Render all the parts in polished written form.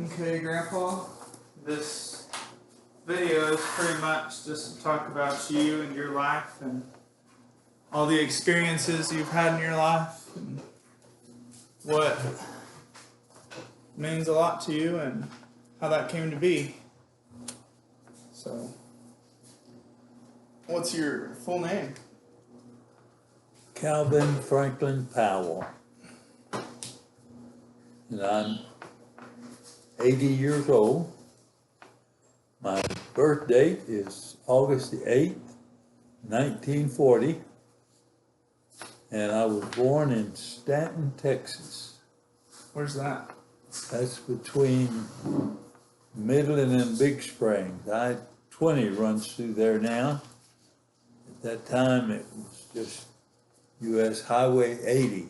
Okay, Grandpa, this video is pretty much just to talk about you and your life and all the experiences you've had in your life and what means a lot to you and how that came to be. So, what's your full name? Calvin Franklin Powell. And I'm 80 years old. My birth date is August the 8th, 1940. And I was born in Stanton, Texas. Where's that? That's between Midland and Big Springs. I-20 runs through there now. At that time, it was just US Highway 80.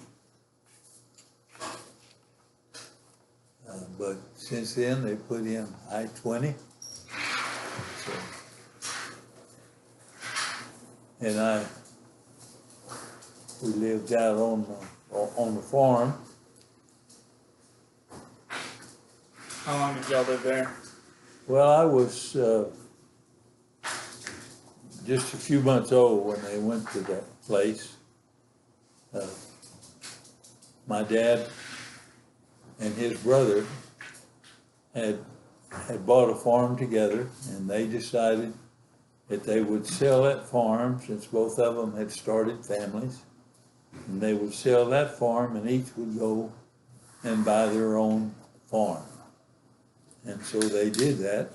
But since then, they put in I-20. So, and we lived out on the farm. How long did y'all live there? Well, I was just a few months old when they went to that place. My dad and his brother had bought a farm together, and they decided that they would sell that farm, since both of them had started families, and they would sell that farm, and each would go and buy their own farm. And so they did that,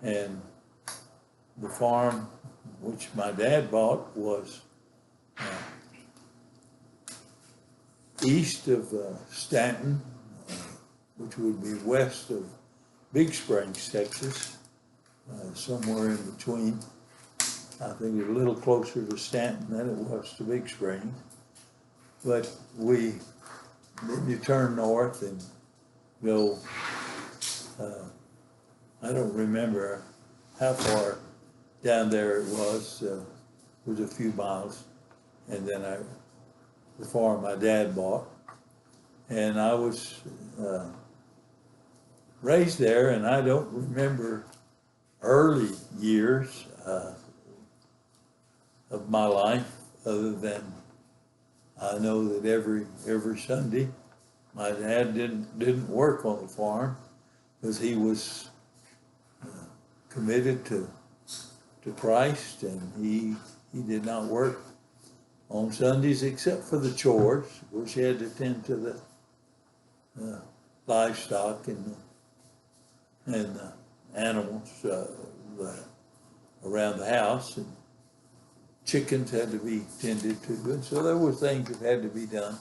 and the farm which my dad bought was east of Stanton, which would be west of Big Springs, Texas, somewhere in between. I think it's a little closer to Stanton than it was to Big Springs. But then you turn north and go, I don't remember how far down there it was a few miles. And then the farm my dad bought. And I was raised there, and I don't remember early years of my life, other than I know that every Sunday my dad didn't work on the farm because he was committed to Christ, and he did not work on Sundays except for the chores, which he had to tend to the livestock and animals around the house, and chickens had to be tended to, and so there were things that had to be done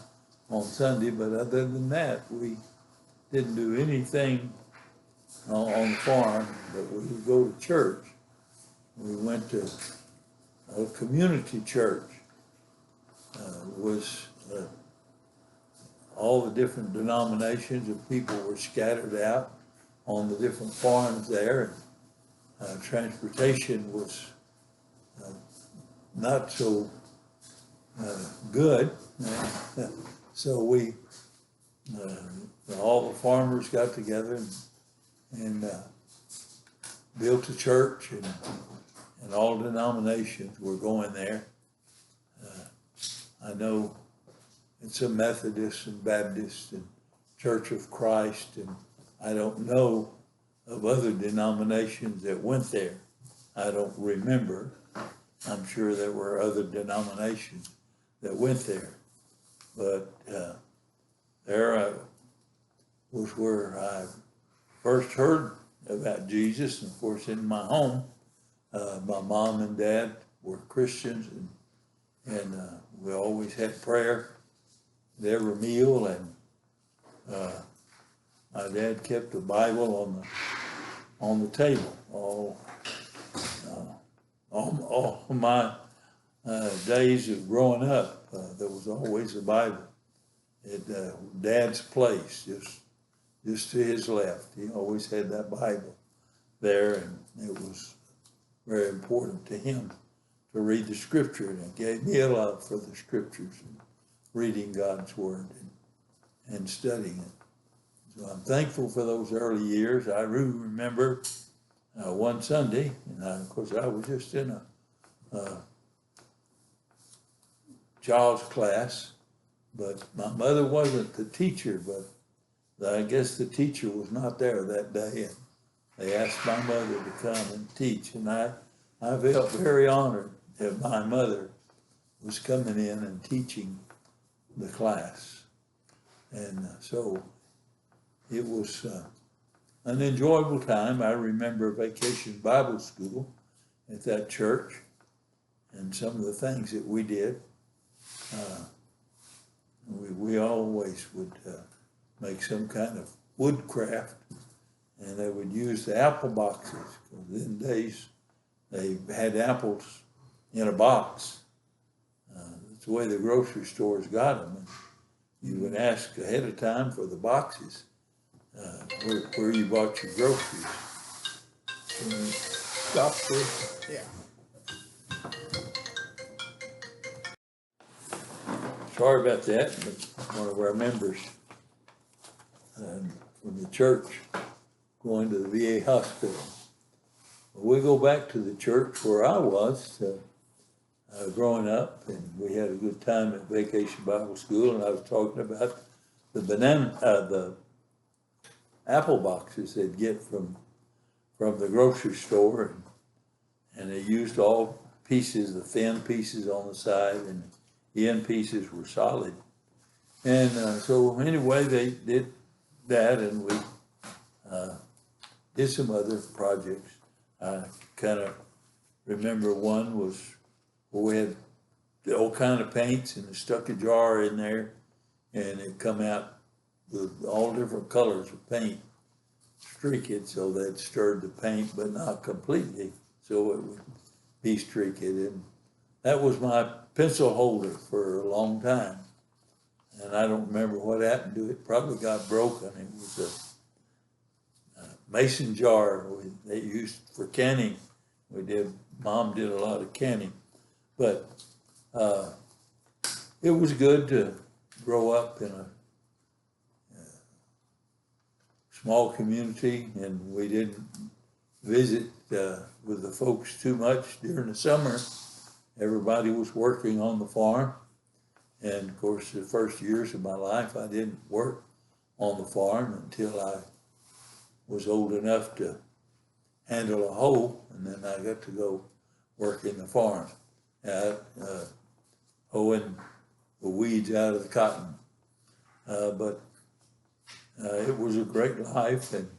on Sunday. But other than that, we didn't do anything on the farm, but we would go to church. We went to a community church. Was all the different denominations of people were scattered out on the different farms there. And transportation was not so good. So all the farmers got together and built a church, and all denominations were going there. I know it's a Methodist and Baptist and Church of Christ, and I don't know of other denominations that went there. I don't remember. I'm sure there were other denominations that went there. But there was where I first heard about Jesus. And of course, in my home, my mom and dad were Christians, and we always had prayer at every meal, and my dad kept a Bible on the table. All my days of growing up, there was always a Bible at Dad's place, just to his left. He always had that Bible there, and it was very important to him to read the Scripture, and it gave me a love for the Scriptures and reading God's Word and studying it. So I'm thankful for those early years. I really remember one Sunday, and of course I was just in a child's class, but my mother wasn't the teacher, but I guess the teacher was not there that day, and they asked my mother to come and teach, and I felt very honored that my mother was coming in and teaching the class. And so it was an enjoyable time. I remember Vacation Bible School at that church and some of the things that we did. We always would make some kind of woodcraft, and they would use the apple boxes, because in days they had apples in a box. That's the way the grocery stores got them. And you would ask ahead of time for the boxes where you bought your groceries. Stop this. Yeah. Sorry about that, but one of our members from the church going to the VA hospital. We go back to the church where I was growing up, and we had a good time at Vacation Bible School, and I was talking about the apple boxes they'd get from the grocery store, and they used all pieces, the thin pieces on the side, and the end pieces were solid. And so anyway, they did that, and we did some other projects. I kind of remember one was where we had all kind of paints, and they stuck a jar in there, and it come out with all different colors of paint, streak it so that stirred the paint, but not completely, so it would be streaked. And that was my pencil holder for a long time. And I don't remember what happened to it. Probably got broken. It was a mason jar they used for canning. Mom did a lot of canning. But it was good to grow up in a small community, and we didn't visit with the folks too much during the summer. Everybody was working on the farm. And of course, the first years of my life, I didn't work on the farm until I was old enough to handle a hoe, and then I got to go work in the farm, hoeing the weeds out of the cotton. But it was a great life, and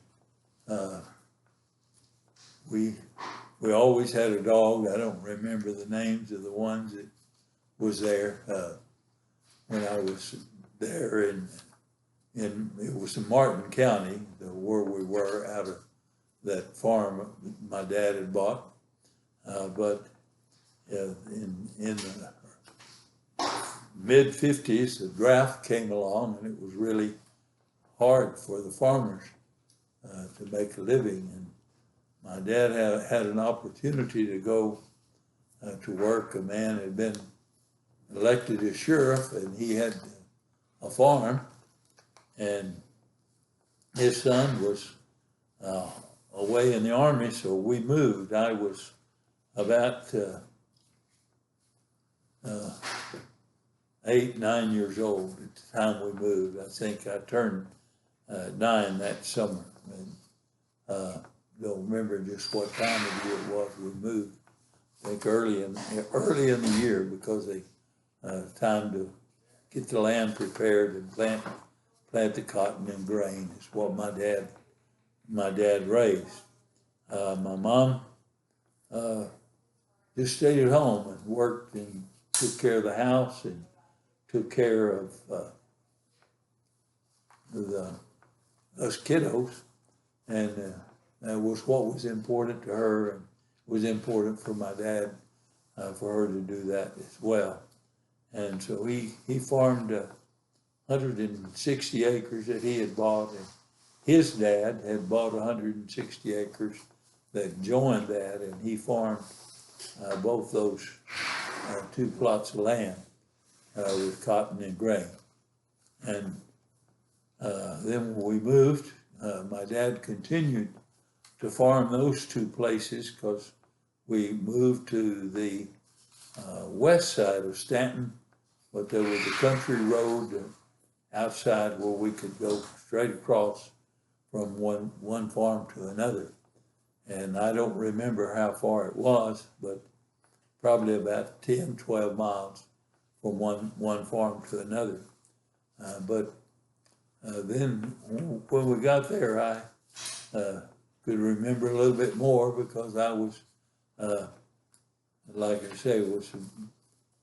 we always had a dog. I don't remember the names of the ones that was there when I was there in it was in Martin County, where we were, out of that farm my dad had bought. But in the mid-50s, the draft came along, and it was really hard for the farmers to make a living. And my dad had an opportunity to go to work. A man had been elected as sheriff, and he had a farm, and his son was away in the Army, so we moved. I was about 8, 9 years old at the time we moved. I think I turned 9 that summer, and don't remember just what time of year it was we moved. I think early in the year, because they time to get the land prepared and plant the cotton and grain is what my dad raised. My mom just stayed at home and worked and took care of the house and took care of us kiddos, and that was what was important to her, and was important for my dad for her to do that as well. And so he farmed 160 acres that he had bought, and his dad had bought 160 acres that joined that, and he farmed both those 2 plots of land with cotton and grain. And Then when we moved, my dad continued to farm those two places because we moved to the west side of Stanton, but there was a country road outside where we could go straight across from one farm to another. And I don't remember how far it was, but probably about 10, 12 miles from one farm to another. But then when we got there, I could remember a little bit more because I was, like I say, was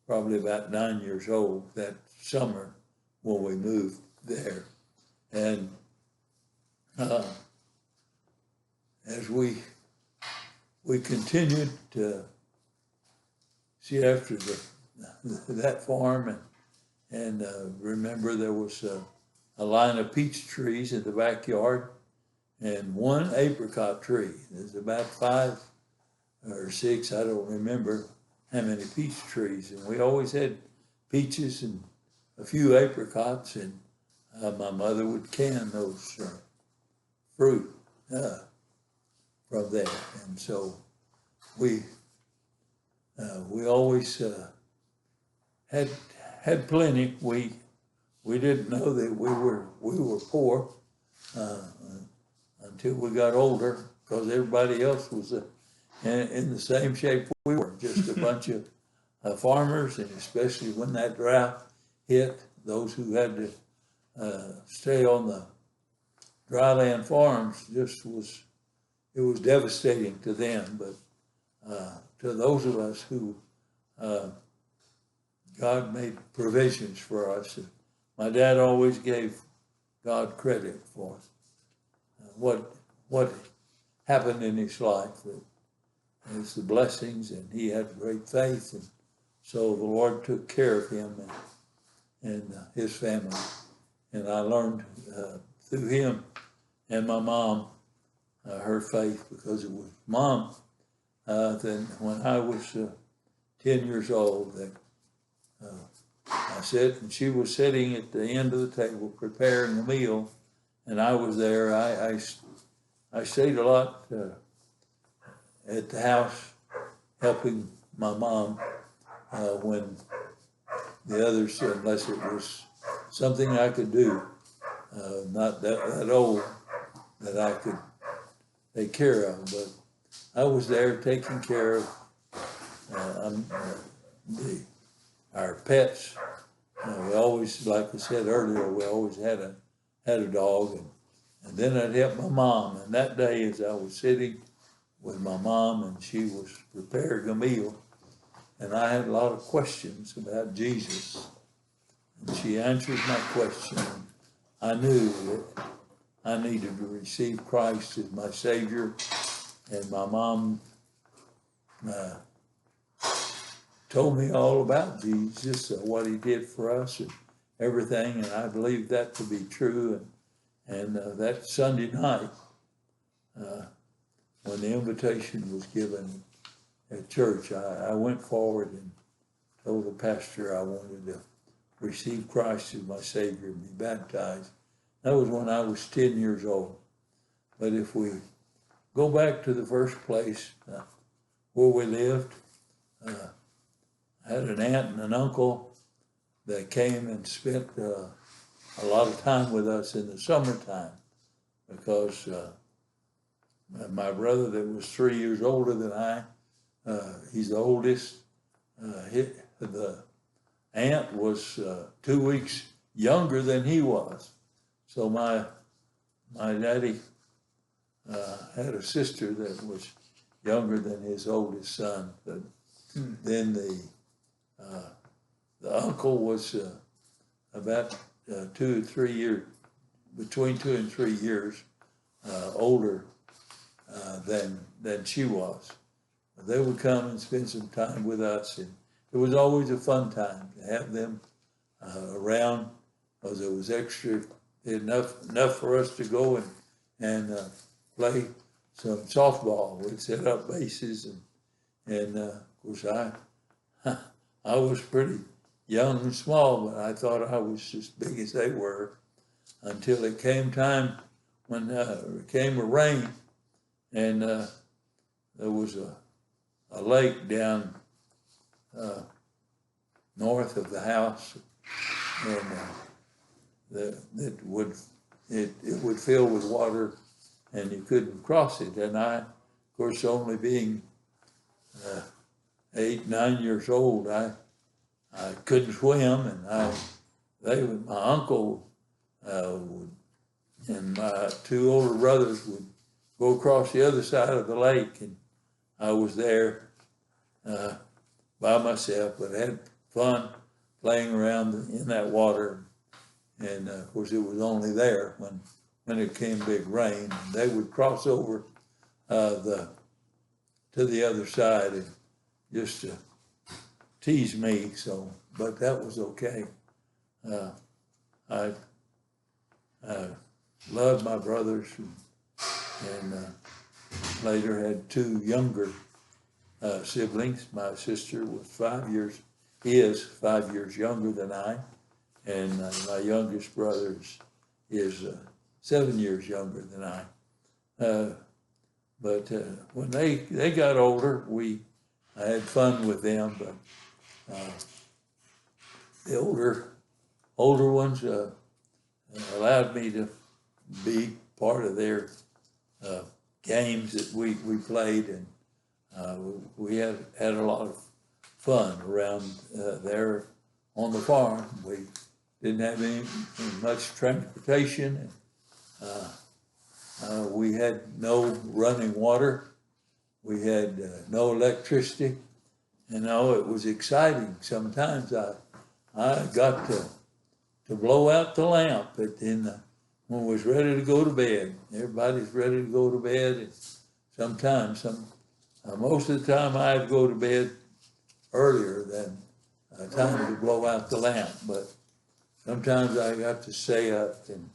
probably about 9 years old that summer when we moved there. And as we continued to see after that farm and remember there was a line of peach trees in the backyard and one apricot tree. There's about 5 or 6, I don't remember how many peach trees. And we always had peaches and a few apricots, and my mother would can those fruit from there. And so we always had plenty. We didn't know that we were poor until we got older, because everybody else was in the same shape we were, just a bunch of farmers, and especially when that drought hit, those who had to stay on the dryland farms, it was devastating to them. But to those of us who God made provisions for us, my dad always gave God credit for what happened in his life. It's the blessings, and he had great faith, and so the Lord took care of him and his family. And I learned through him and my mom her faith, because it was Mom then when I was 10 years old that I sat, and she was sitting at the end of the table preparing a meal, and I was there. I stayed a lot at the house helping my mom when the others, unless it was something I could do, not that old that I could take care of, but I was there taking care of our pets. We always, like I said earlier, we always had a dog, and then I'd help my mom. And that day, as I was sitting with my mom, and she was preparing a meal, and I had a lot of questions about Jesus, and she answered my question. I knew that I needed to receive Christ as my Savior, and my mom told me all about Jesus, what he did for us and everything, and I believed that to be true. And that Sunday night, when the invitation was given at church, I went forward and told the pastor I wanted to receive Christ as my Savior and be baptized. That was when I was 10 years old. But if we go back to the first place where we lived, I had an aunt and an uncle that came and spent a lot of time with us in the summertime, because my brother that was 3 years older than I, he's the oldest. The aunt was 2 weeks younger than he was. So my daddy had a sister that was younger than his oldest son. But then the uncle was about 2 or 3 years, between 2 and 3 years older than she was. They would come and spend some time with us, and it was always a fun time to have them around, because it was enough for us to go and play some softball. We'd set up bases, and of course I was pretty young and small, but I thought I was as big as they were. until it came time when it came a rain, and there was a lake down north of the house, and it would fill with water, and you couldn't cross it. And I, of course, only being 8, 9 years old, I couldn't swim, and my uncle and my 2 older brothers would go across the other side of the lake, and I was there by myself, but I had fun playing around in that water. And of course, it was only there when it came big rain. And they would cross over to the other side and just to tease me. So, but that was okay. I loved my brothers, and later had 2 younger siblings. My sister was 5 years younger than I, and my youngest brother is 7 years younger than I. But when they got older, I had fun with them. But the older ones allowed me to be part of their games that we played, and we had a lot of fun around there on the farm. We didn't have much transportation. We had no running water. We had no electricity. And it was exciting. Sometimes I got to blow out the lamp when we was ready to go to bed. Everybody's ready to go to bed. And sometimes, most of the time I'd go to bed earlier than time to blow out the lamp. But sometimes I got to stay up, and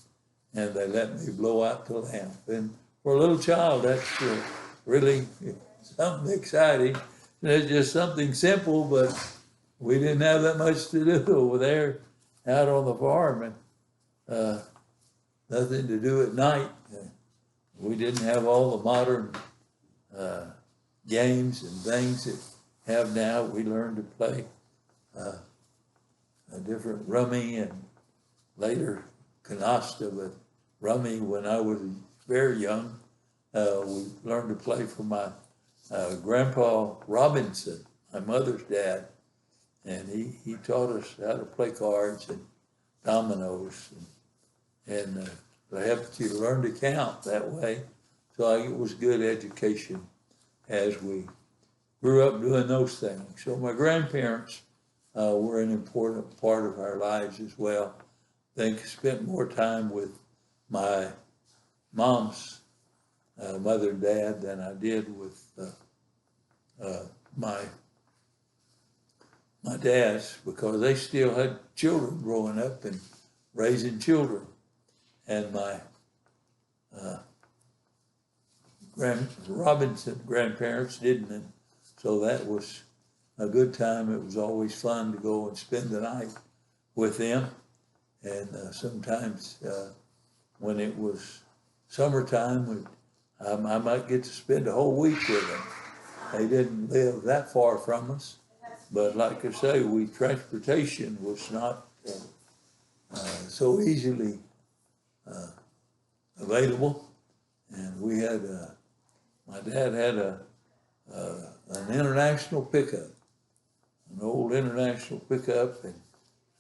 they let me blow out the lamp. And for a little child, that's really something exciting. And it's just something simple, but we didn't have that much to do over there out on the farm, and nothing to do at night. We didn't have all the modern games and things that have now. We learned to play a different rummy, and later canasta, but rummy when I was very young. We learned to play for my Grandpa Robinson, my mother's dad, and he taught us how to play cards and dominoes, and they helped you to learn to count that way. So it was good education as we grew up doing those things. So my grandparents were an important part of our lives as well. They spent more time with my mom's mother and dad than I did with my dad's, because they still had children growing up and raising children. And my Robinson grandparents didn't. And so that was a good time. It was always fun to go and spend the night with them. And sometimes when it was summertime, I might get to spend a whole week with them. They didn't live that far from us. But like I say, transportation was not so easily available. And we had, my dad had an international pickup, an old international pickup, and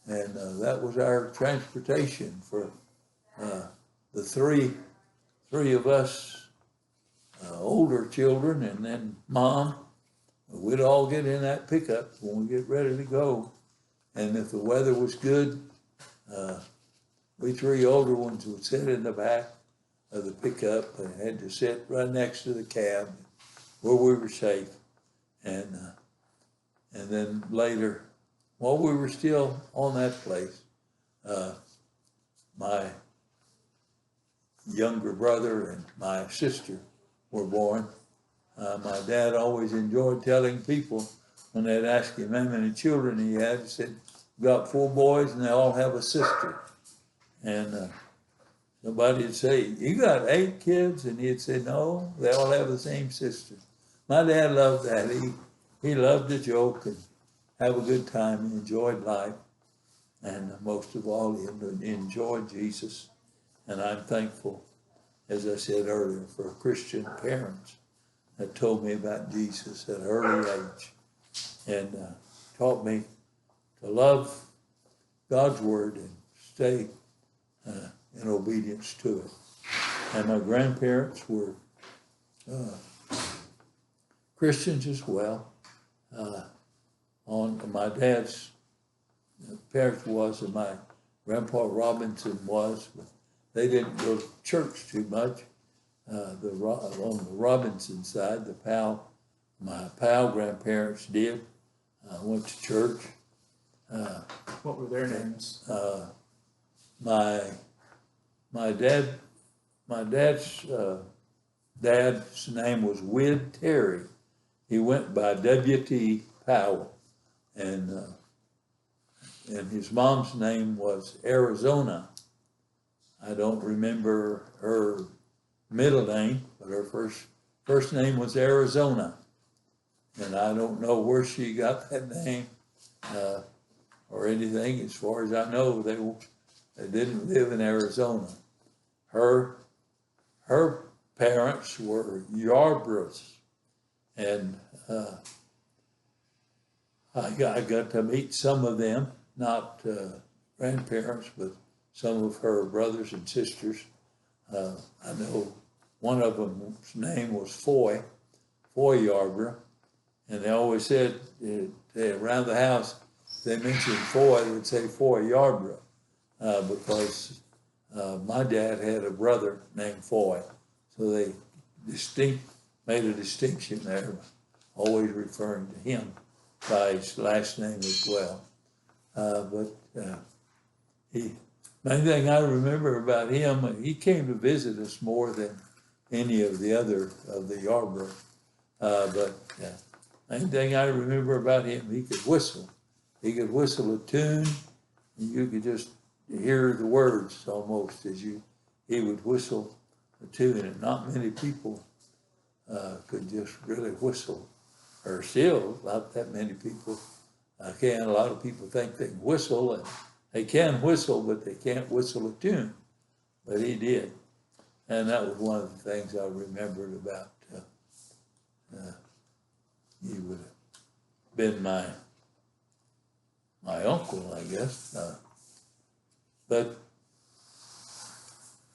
that was our transportation for the three of us older children, and then Mom. We'd all get in that pickup when we get ready to go. And if the weather was good, we 3 older ones would sit in the back of the pickup and had to sit right next to the cab where we were safe. And then later, while we were still on that place, my younger brother and my sister were born. My dad always enjoyed telling people when they'd ask him how many children he had, he said, "Got 4 boys and they all have a sister." And somebody would say, "You got 8 kids?" And he'd say, "No, they all have the same sister." My dad loved that. He loved to joke and have a good time. He enjoyed life. And most of all, he enjoyed Jesus. And I'm thankful, as I said earlier, for Christian parents that told me about Jesus at an early age and taught me to love God's word and stay in obedience to it. And my grandparents were Christians as well. On my dad's parents was, and my grandpa Robinson was, but they didn't go to church too much. On the Robinson side, my Powell grandparents did. Went to church. What were their names? My dad's dad's name was Wid Terry. He went by W.T. Powell, and his mom's name was Arizona. I don't remember her middle name, but her first name was Arizona, and I don't know where she got that name or anything. As far as I know, they didn't live in Arizona. Her parents were Yarbroughs, and I got to meet some of them, not grandparents, but some of her brothers and sisters. I know one of them's name was Foy Yarbrough, and they always said around the house, if they mentioned Foy, they would say Foy Yarbrough, because my dad had a brother named Foy, so they made a distinction there, always referring to him by his last name as well. Main thing I remember about him, he came to visit us more than any of the other of the Yarbrough. Main thing I remember about him, he could whistle. He could whistle a tune, and you could just hear the words almost as he would whistle a tune, and not many people could just really whistle, or still not that many people can. A lot of people think they can whistle, and they can whistle, but they can't whistle a tune. But he did, and that was one of the things I remembered about. He would have been my uncle, I guess. But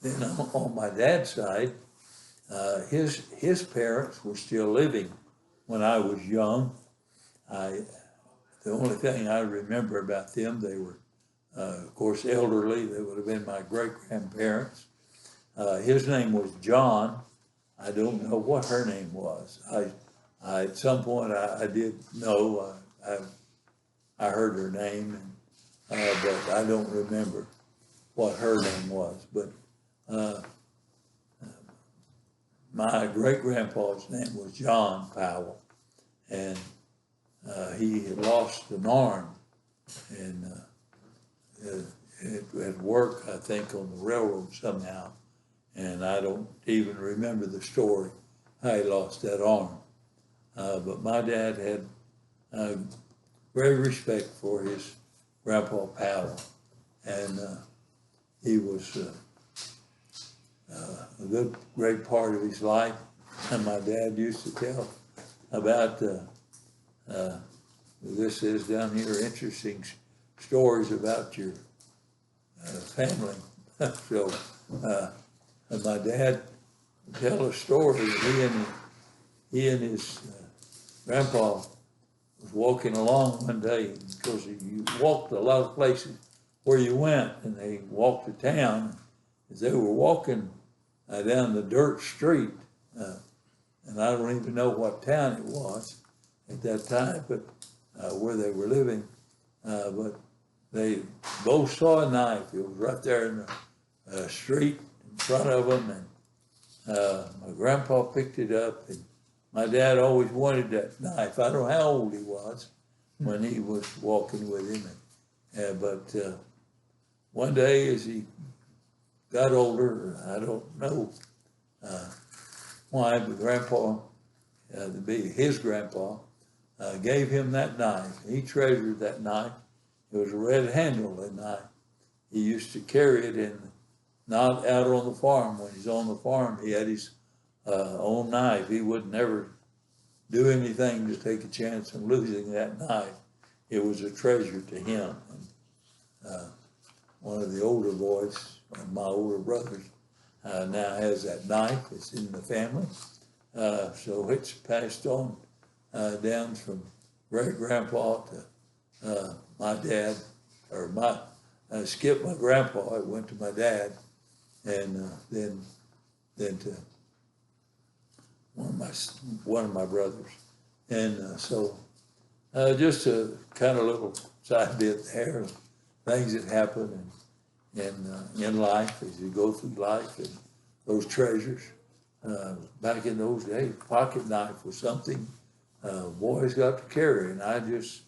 then on my dad's side, his parents were still living when I was young. The only thing I remember about them, they were, of course, elderly. They would have been my great-grandparents. His name was John. I don't know what her name was. At some point, I did know. I heard her name, but I don't remember what her name was. But my great-grandpa's name was John Powell, and he had lost an arm, and at work, I think, on the railroad somehow, and I don't even remember the story, how he lost that arm. But my dad had great respect for his Grandpa Powell, and he was a great part of his life. And my dad used to tell about, this is down here, interesting stories about your family. So and my dad would tell a story that he and his grandpa was walking along one day, because you walked a lot of places where you went, and they walked to town. As they were walking down the dirt street, and I don't even know what town it was at that time, but where they were living, but they both saw a knife. It was right there in the street in front of them, and my grandpa picked it up, and my dad always wanted that knife. I don't know how old he was when he was walking with him, but one day as he got older, I don't know why, but Grandpa, to be his grandpa, gave him that knife. He treasured that knife. It was a red-handled knife. He used to carry it not out on the farm. When he's on the farm, he had his own knife. He would never do anything to take a chance of losing that knife. It was a treasure to him. And, one of the older boys, one of my older brothers, now has that knife. It's in the family. So it's passed on down from great-grandpa to my dad, or skipped my grandpa. It went to my dad, and then to one of my brothers. And so just a kind of little side bit there of things that happen in life as you go through life, and those treasures. Back in those days, pocket knife was something boys got to carry, and I just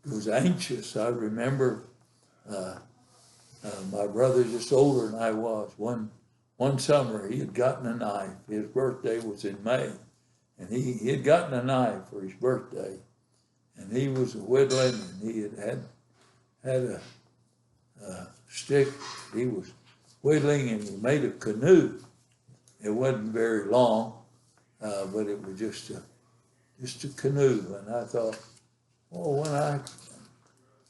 was anxious. I remember my brother, just older than I was. One summer, he had gotten a knife. His birthday was in May, and he had gotten a knife for his birthday, and he was whittling, and he had a stick. He was whittling, and he made a canoe. It wasn't very long, but it was just a canoe. And I thought, well,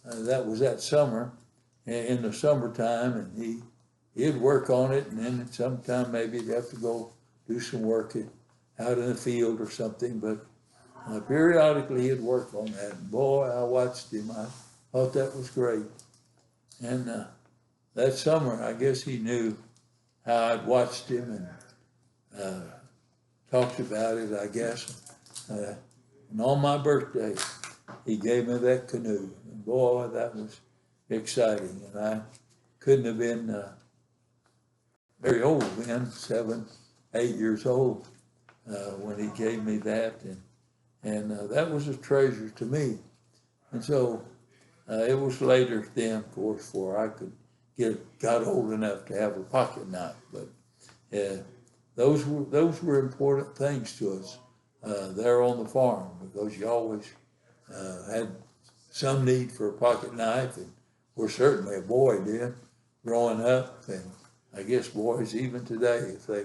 that was that summer, in the summertime, and he'd work on it, and then sometime maybe he'd have to go do some work out in the field or something, but periodically he'd work on that. And boy, I watched him. I thought that was great. And that summer, I guess he knew how I'd watched him and talked about it, I guess. And on my birthday, he gave me that canoe. And boy, that was exciting. And I couldn't have been very old then, 7, 8 years old, when he gave me that. And that was a treasure to me. And so it was later then, of course, before I got old enough to have a pocket knife. But those were important things to us there on the farm, because you always had some need for a pocket knife, and well, certainly a boy did growing up, and I guess boys even today, if they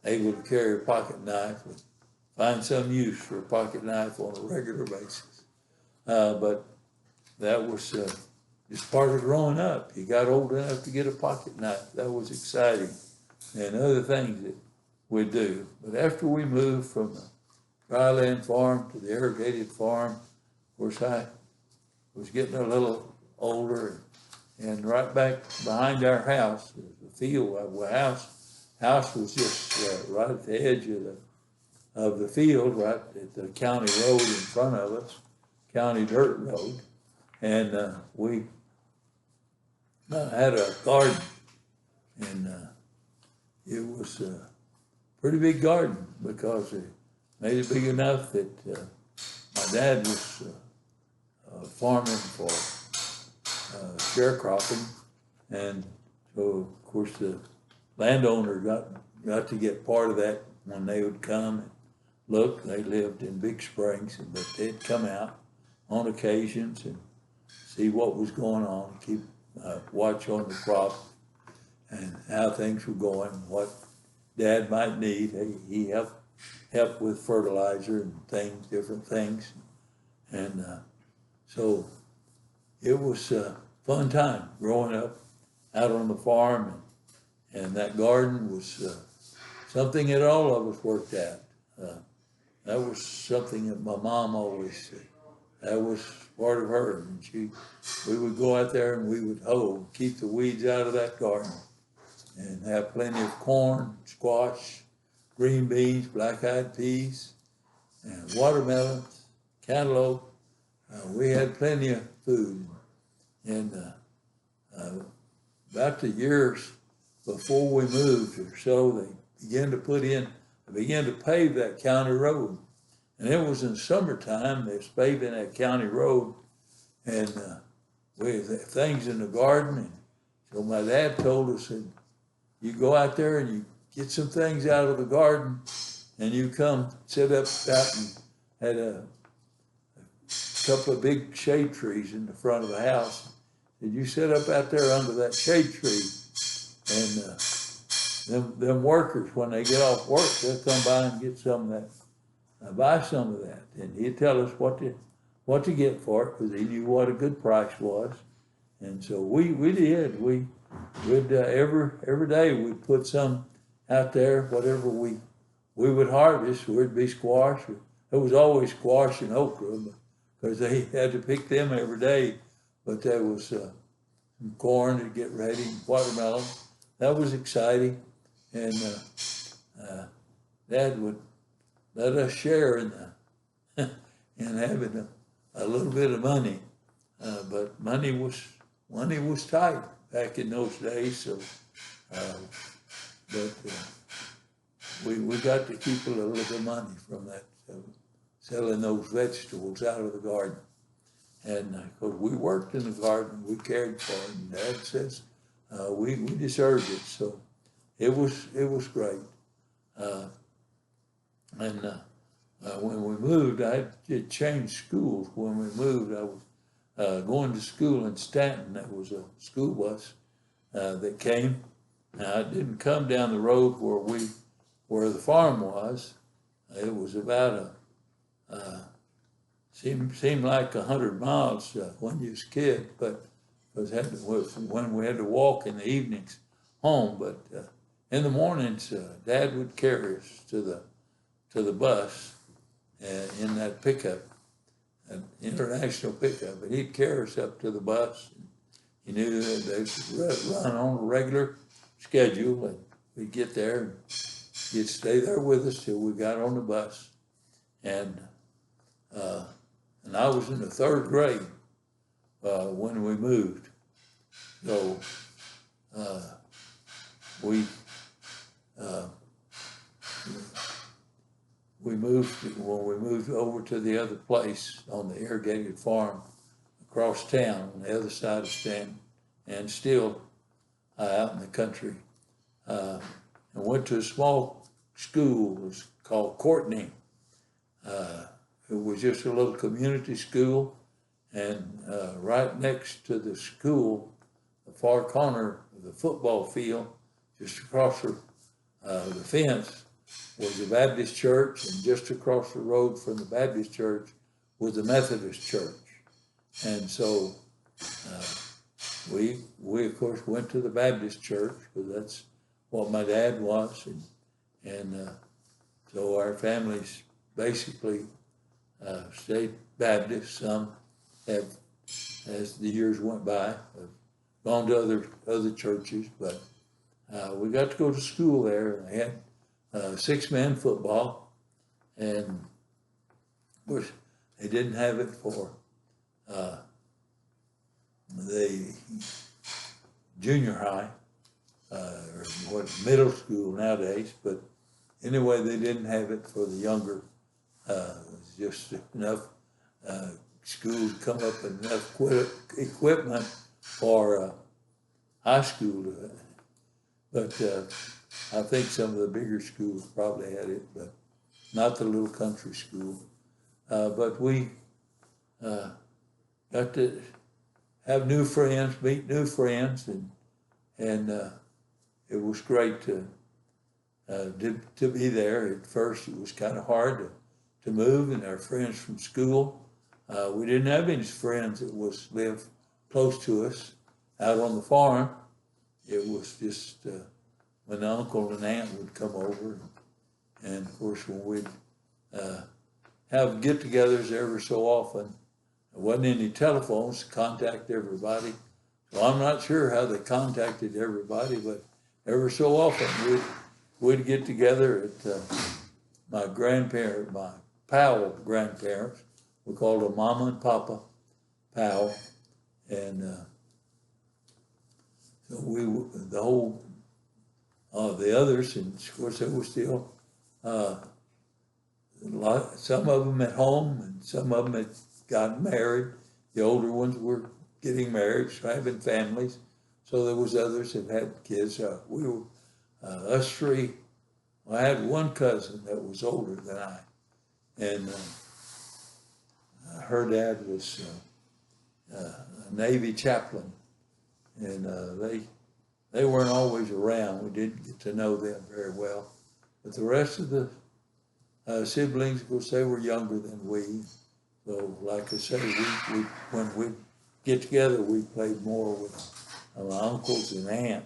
able to carry a pocket knife, would find some use for a pocket knife on a regular basis. But that was just part of growing up. You got old enough to get a pocket knife. That was exciting, and other things that we do. But after we moved from the dryland farm to the irrigated farm, of course, I was getting a little older, and right back behind our house, the field, house was just right at the edge of the field, right at the county road in front of us, county dirt road, and we had a garden, and it was a pretty big garden, because it made it big enough that my dad was farming for sharecropping, and so of course the landowner got to get part of that when they would come and look. They lived in Big Springs, but they'd come out on occasions and see what was going on, keep watch on the crop and how things were going, what Dad might need. He helped with fertilizer and things, different things, and so it was a fun time growing up out on the farm, and that garden was something that all of us worked at. That was something that my mom always said. That was part of her, and we would go out there and we would hoe, keep the weeds out of that garden, and have plenty of corn, squash, green beans, black-eyed peas, and watermelons, cantaloupe. We had plenty of food. And about the years before we moved or so, they began to pave that county road. And it was in summertime, they was paving that county road, and we had things in the garden, and So my dad told us that you go out there and you get some things out of the garden, and you come sit up out and had a couple of big shade trees in the front of the house. And you sit up out there under that shade tree, and them workers, when they get off work, they'll come by and get some of that, buy some of that. And he'd tell us what to get for it, because he knew what a good price was. And so we did. We'd every day we'd put some out there, whatever we would harvest. Would be squash. It was always squash and okra, because they had to pick them every day. But there was some corn to get ready, watermelon. That was exciting. And Dad would let us share in having a little bit of money. But money was tight back in those days. So, we got to keep a little bit of money from that, selling those vegetables out of the garden. And because we worked in the garden, we cared for it. And Dad says we deserved it. So it was great. When we moved, I did change schools. When we moved, I was going to school in Stanton. There was a school bus that came. Now, it didn't come down the road where the farm was. It was about seemed like 100 miles when you was a kid, but was when we had to walk in the evenings home. But in the mornings, Dad would carry us to the bus in that pickup, an international pickup, and he'd carry us up to the bus. He knew that they would run on a regular schedule, and we'd get there, and he'd stay there with us till we got on the bus. And I was in the 3rd grade when we moved. So when we moved over to the other place on the irrigated farm across town on the other side of Stanton, and still out in the country. And went to a small school. It was called Courtney. It was just a little community school, and right next to the school, the far corner of the football field, just across the fence, was the Baptist church, and just across the road from the Baptist church was the Methodist church. And so we of course went to the Baptist church, because that's what my dad was, and so our families basically stayed Baptist. Some have, as the years went by, have gone to other churches, but we got to go to school there. I had 6-man football, and of course they didn't have it for the junior high, or what, middle school nowadays, but anyway, they didn't have it for the younger. It was just enough schools come up with enough equipment for high school. But I think some of the bigger schools probably had it, but not the little country school. But we got to have new friends, meet new friends, and it was great to be there. At first, it was kind of hard to move, and our friends from school. We didn't have any friends that lived close to us out on the farm. It was just when uncle and aunt would come over, and of course when we'd have get-togethers ever so often. There wasn't any telephones to contact everybody, so I'm not sure how they contacted everybody, but ever so often we'd get together at my Powell grandparents. We called them Mama and Papa Powell, and so the others, and of course there were still some of them at home, and some of them had gotten married. The older ones were getting married, so having families. So there was others that had kids. We were, us three. Well, I had one cousin that was older than I, and her dad was a Navy chaplain, and they weren't always around. We didn't get to know them very well, but the rest of the siblings, of course, they were younger than we. So, like I say, we when we get together, we played more with my uncles and aunt.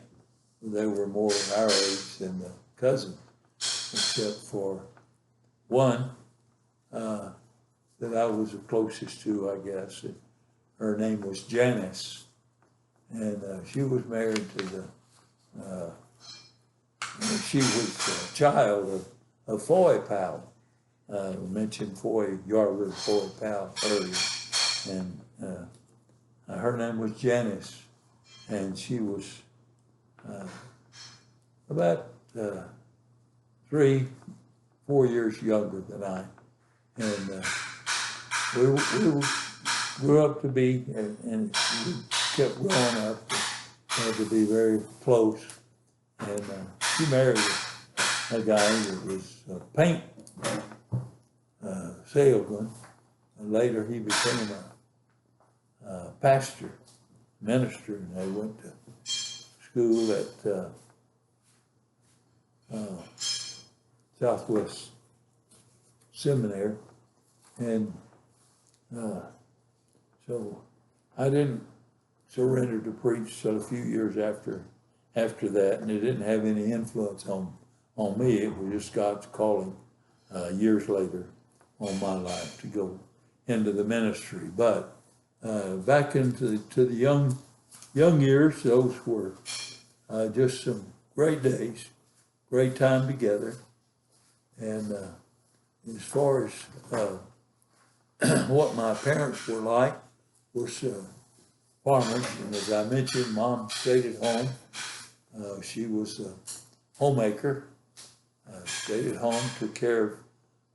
They were more our age than the cousins, except for one that I was the closest to, I guess. Her name was Janice, and she was married to she was a child of Foy Powell. We mentioned Foy Yarwood, Foy Powell earlier, and her name was Janice, and she was about 3-4 years younger than I, and we grew up to be, and we kept growing up to be very close, and she married a guy that was a paint salesman, and later he became a pastor, minister, and they went to school at Southwest Seminary, and so I didn't surrender to preach till a few years after that, and it didn't have any influence on me. It was just God's calling years later on my life to go into the ministry. But back into the young years, those were just some great days, great time together. And as far as what my parents were like, was farmers. And as I mentioned, Mom stayed at home. She was a homemaker, stayed at home, took care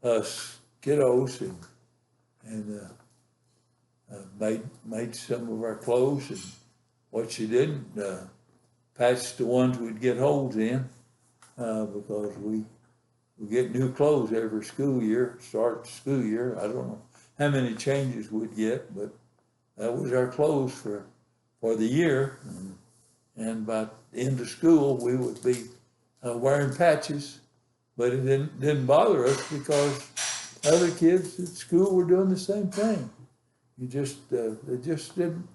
of us kiddos, and made some of our clothes. And what she didn't, patched the ones we'd get holes in, because we get new clothes every school year, start the school year. I don't know how many changes we'd get, but that was our clothes for the year. And by the end of school, we would be wearing patches, but it didn't bother us because other kids at school were doing the same thing. It just didn't,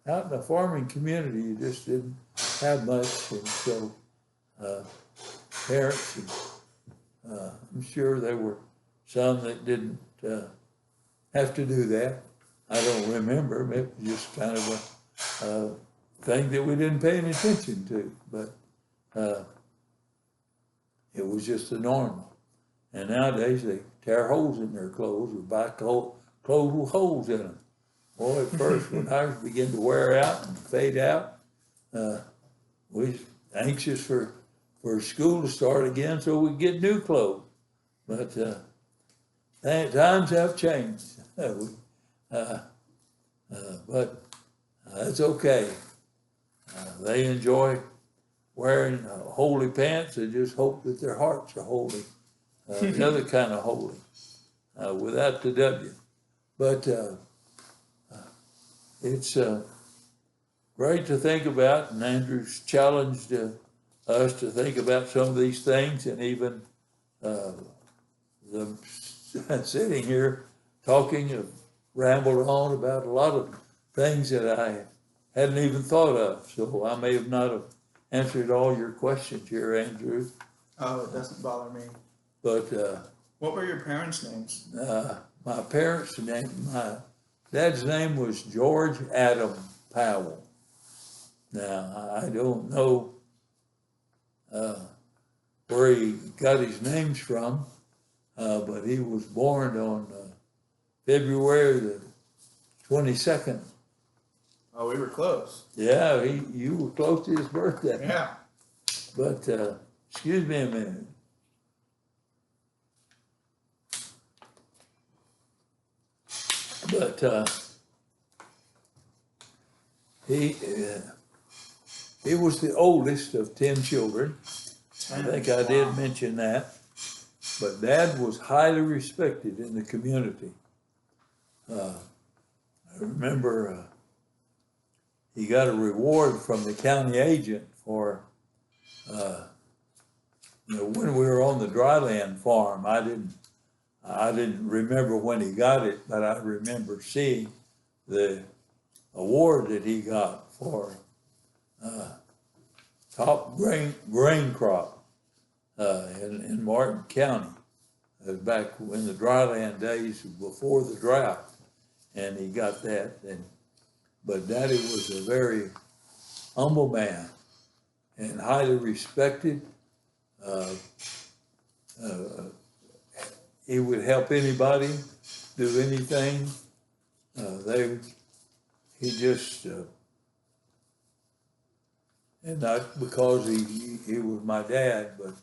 out in the farming community, you just didn't have much. And so parents, I'm sure there were some that didn't have to do that. I don't remember. It was just kind of a thing that we didn't pay any attention to, but it was just a normal. And nowadays they tear holes in their clothes or buy clothes with holes in them. Boy, at first when ours began to wear out and fade out, we was anxious for school to start again so we could get new clothes. But times have changed. But that's okay. They enjoy wearing holy pants and just hope that their hearts are holy. The other kind of holy, without the W. But it's great to think about, and Andrew's challenged us to think about some of these things, and even the sitting here talking have rambled on about a lot of things that I hadn't even thought of. So I may have not have answered all your questions here, Andrew. Oh, it doesn't bother me. But what were your parents' names? my parents' name, my dad's name was George Adam Powell. Now, I don't know where he got his names from, but he was born on February the 22nd. Oh, we were close. Yeah, you were close to his birthday. Yeah. But, excuse me a minute. But he was the oldest of 10 children. I think I did mention that. But Dad was highly respected in the community. I remember he got a reward from the county agent for, when we were on the dryland farm. I didn't remember when he got it, but I remember seeing the award that he got for top grain crop in Martin County. It was back in the dryland days before the drought, and he got that. But Daddy was a very humble man and highly respected. He would help anybody do anything. He just, and not because he was my dad, but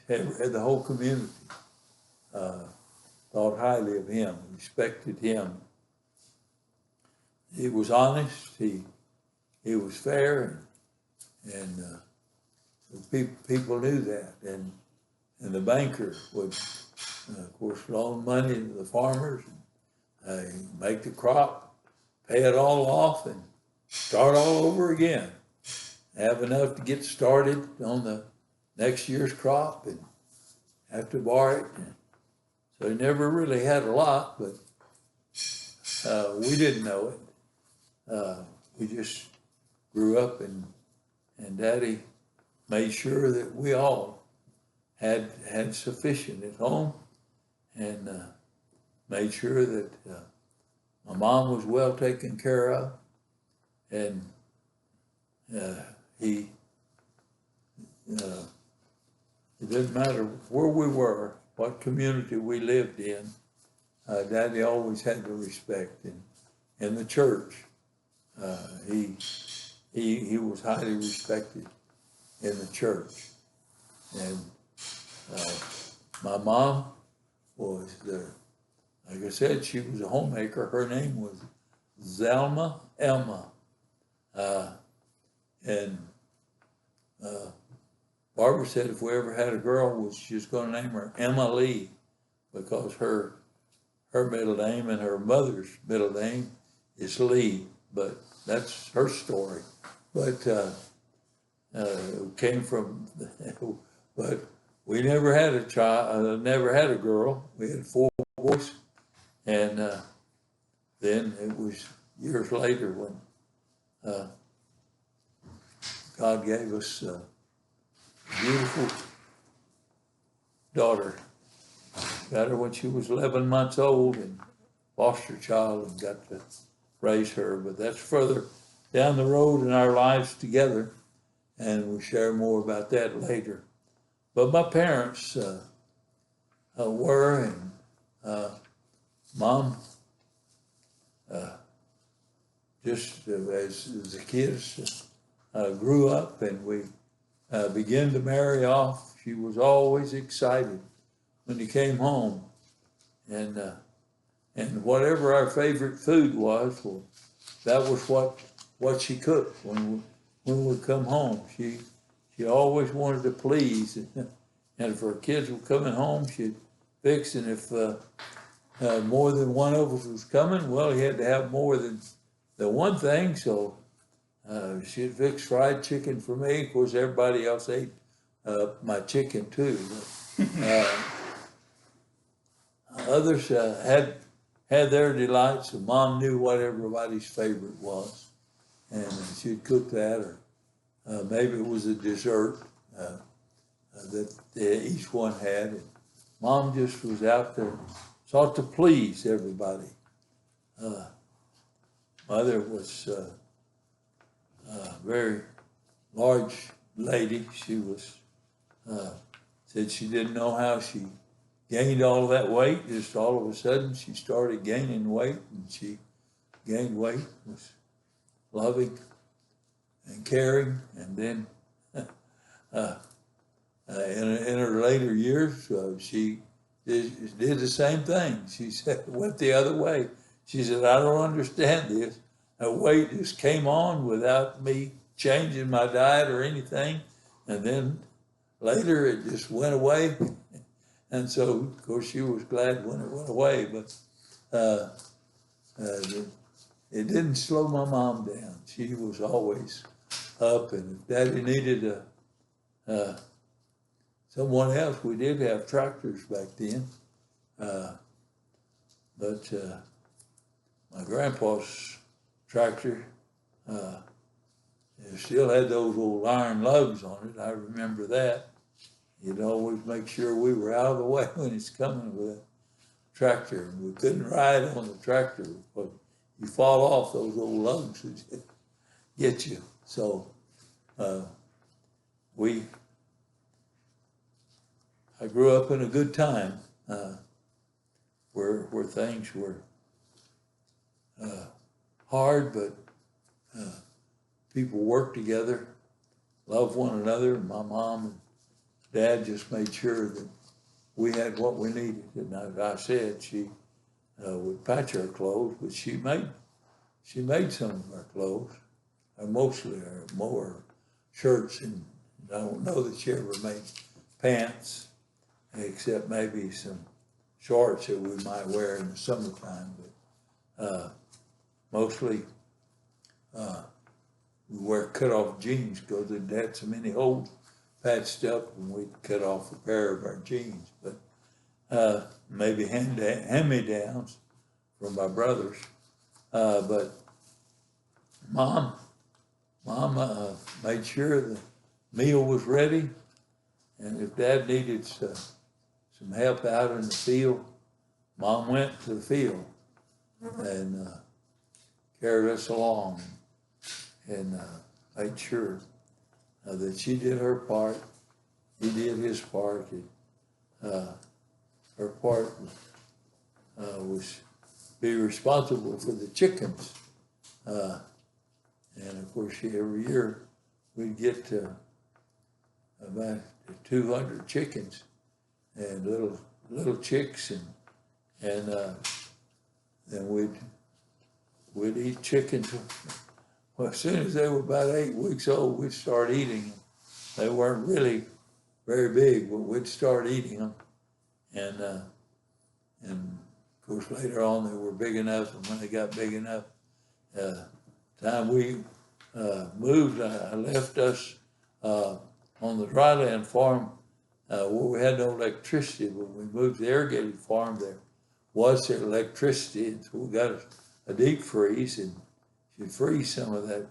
had the whole community thought highly of him, respected him. He was honest. He was fair, and people knew that. And the banker would, of course, loan money to the farmers, make the crop, pay it all off, and start all over again. Have enough to get started on the next year's crop and have to borrow it. So he never really had a lot, but we didn't know it. We just grew up, and Daddy made sure that we all had sufficient at home, and made sure that my mom was well taken care of, and it didn't matter where we were, what community we lived in. Daddy always had the respect. In the church, he was highly respected in the church. And my mom was like I said, she was a homemaker. Her name was Zelma Emma. And Barbara said if we ever had a girl, she was going to name her Emma Lee, because her middle name and her mother's middle name is Lee. But that's her story. But came from, but we never had a child, never had a girl. We had 4 boys. And then it was years later when God gave us a beautiful daughter. Got her when she was 11 months old, and foster child, and got to raise her. But that's further down the road in our lives together, and we'll share more about that later. But my parents were, and Mom, just as the kids grew up and we began to marry off, she was always excited when he came home. And whatever our favorite food was, well, that was what she cooked when we'd come home. She always wanted to please. And if her kids were coming home, she'd fix, and if more than one of us was coming, well, he had to have more than the one thing, so she'd fix fried chicken for me. Of course, everybody else ate my chicken too. Others had their delights, and Mom knew what everybody's favorite was, and she'd cook that, or maybe it was a dessert that each one had. And Mom just was out there, sought to please everybody. Mother was a very large lady. She was, said she didn't know how she gained all that weight. Just all of a sudden she started gaining weight, and she gained weight, was loving and caring. And then in her later years, she did the same thing. She said, went the other way. She said, I don't understand this, that weight just came on without me changing my diet or anything. And then later it just went away. And so, of course, she was glad when it went away, but it didn't slow my mom down. She was always up, and if Daddy needed someone else, we did have tractors back then. But my grandpa's tractor it still had those old iron lugs on it. I remember that. You'd always make sure we were out of the way when it's coming with a tractor. And we couldn't ride on the tractor because you fall off, those old lugs would get you. So I grew up in a good time where things were hard, but people worked together, loved one another. My mom and Dad just made sure that we had what we needed. And as I said, she would patch our clothes, but she made some of our clothes, mostly more shirts, and I don't know that she ever made pants, except maybe some shorts that we might wear in the summertime. But mostly we wear cut-off jeans because it had so many holes patched up, and we'd cut off a pair of our jeans. But maybe hand-me-downs from my brothers. But Mom made sure the meal was ready, and if Dad needed some help out in the field, Mom went to the field and carried us along and made sure that she did her part, he did his part. Her part was be responsible for the chickens. And of course, every year we'd get about 200 chickens and little chicks, and then we'd eat chickens. Well, as soon as they were about 8 weeks old, we'd start eating them. They weren't really very big, but we'd start eating them. And of course, later on, they were big enough, and when they got big enough, time we moved, left us on the dryland farm where we had no electricity. When we moved to the irrigated farm, there was electricity, and so we got a deep freeze, and you freeze some of that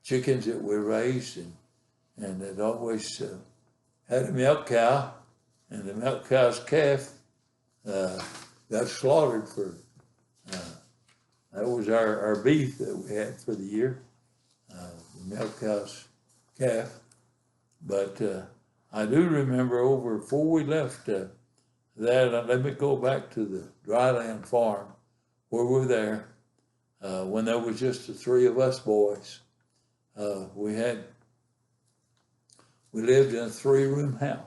chickens that we raised, and it always had a milk cow, and the milk cow's calf got slaughtered for, that was our beef that we had for the year, the milk cow's calf. But I do remember before we left that, let me go back to the dryland farm where we were there. When there was just the three of us boys, we lived in a 3-room house.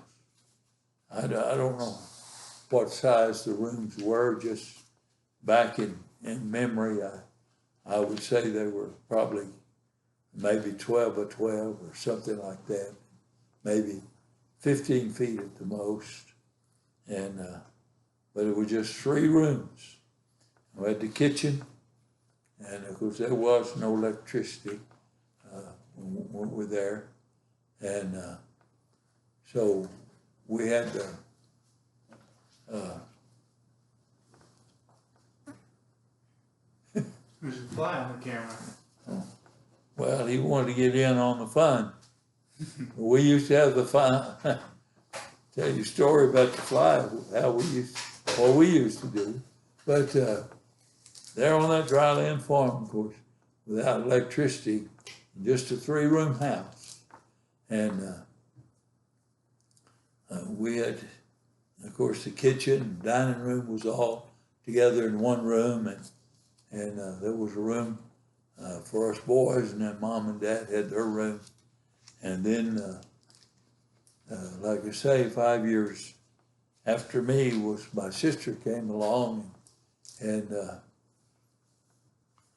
I don't know what size the rooms were, just back in memory, I would say they were probably maybe 12 by 12 or something like that, maybe 15 feet at the most. And but it was just 3 rooms. We had the kitchen, and of course there was no electricity when we were there, and so we had Who's the fly on the camera? well, he wanted to get in on the fun. We used to have the fun. Tell you a story about the fly, what we used to do. But there on that dryland farm, of course, without electricity, just a 3-room house. And we had, of course, the kitchen, dining room was all together in one room, and there was a room for us boys, and then Mom and Dad had their room. And then, like I say, 5 years after me my sister came along, and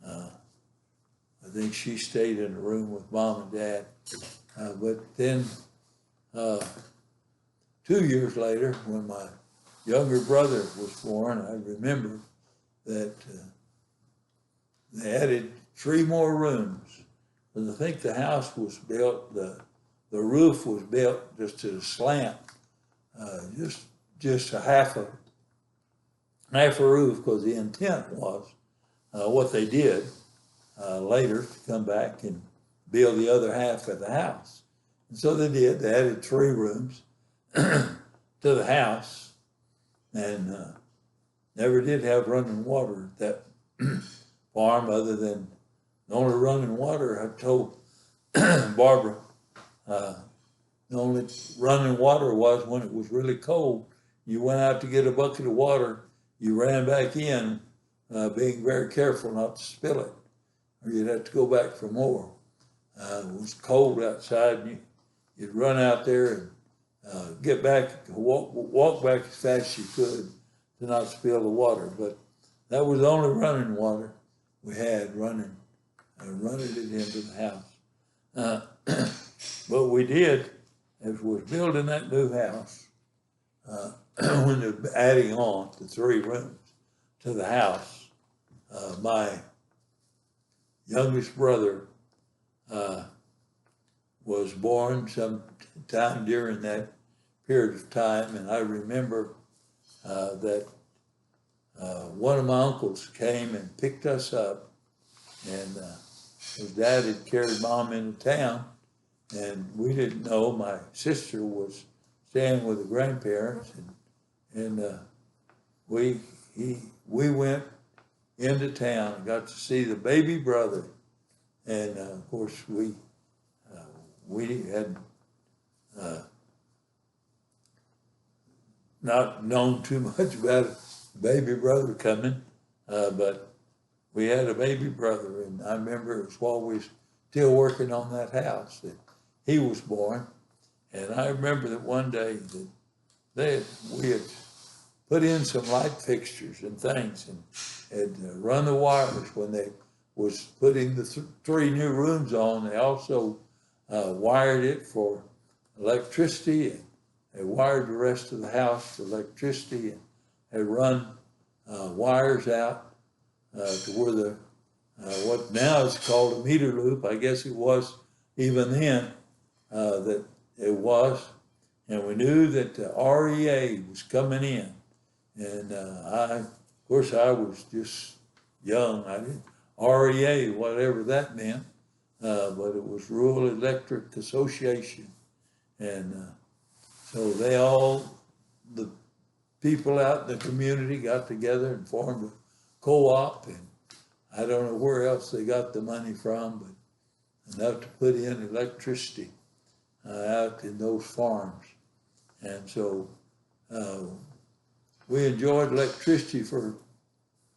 I think she stayed in a room with Mom and Dad. But then 2 years later, when my younger brother was born, I remember that they added 3 more rooms. And I think the house was built, the roof was built just to the slant, just a half a roof, because the intent was what they did later to come back and build the other half of the house. And so they did. They added 3 rooms to the house, and never did have running water at that farm, other than the only running water, I told Barbara, the only running water was when it was really cold. You went out to get a bucket of water, you ran back in, being very careful not to spill it, or you'd have to go back for more. It was cold outside, and you'd run out there and get back, walk back as fast as you could to not spill the water. But that was the only running water we had running it into the house. But we did, as we was building that new house, when they were adding on the 3 rooms to the house, my youngest brother was born sometime during that period of time, and I remember that one of my uncles came and picked us up, and his dad had carried Mom into town, and we didn't know my sister was staying with the grandparents, and we went into town and got to see the baby brother, and of course we had not known too much about a baby brother coming, but we had a baby brother, and I remember it was while we was still working on that house that he was born. And I remember that one day that we had put in some light fixtures and things, and had run the wires when they was putting the 3 new rooms on. They also wired it for electricity, and they wired the rest of the house for electricity, and had run wires out to where the what now is called a meter loop. I guess it was even then that it was, and we knew that the REA was coming in, and of course I was just young. I didn't REA, whatever that meant, but it was Rural Electric Association, and so the people out in the community got together and formed a co-op, and I don't know where else they got the money from, but enough to put in electricity out in those farms. And so we enjoyed electricity for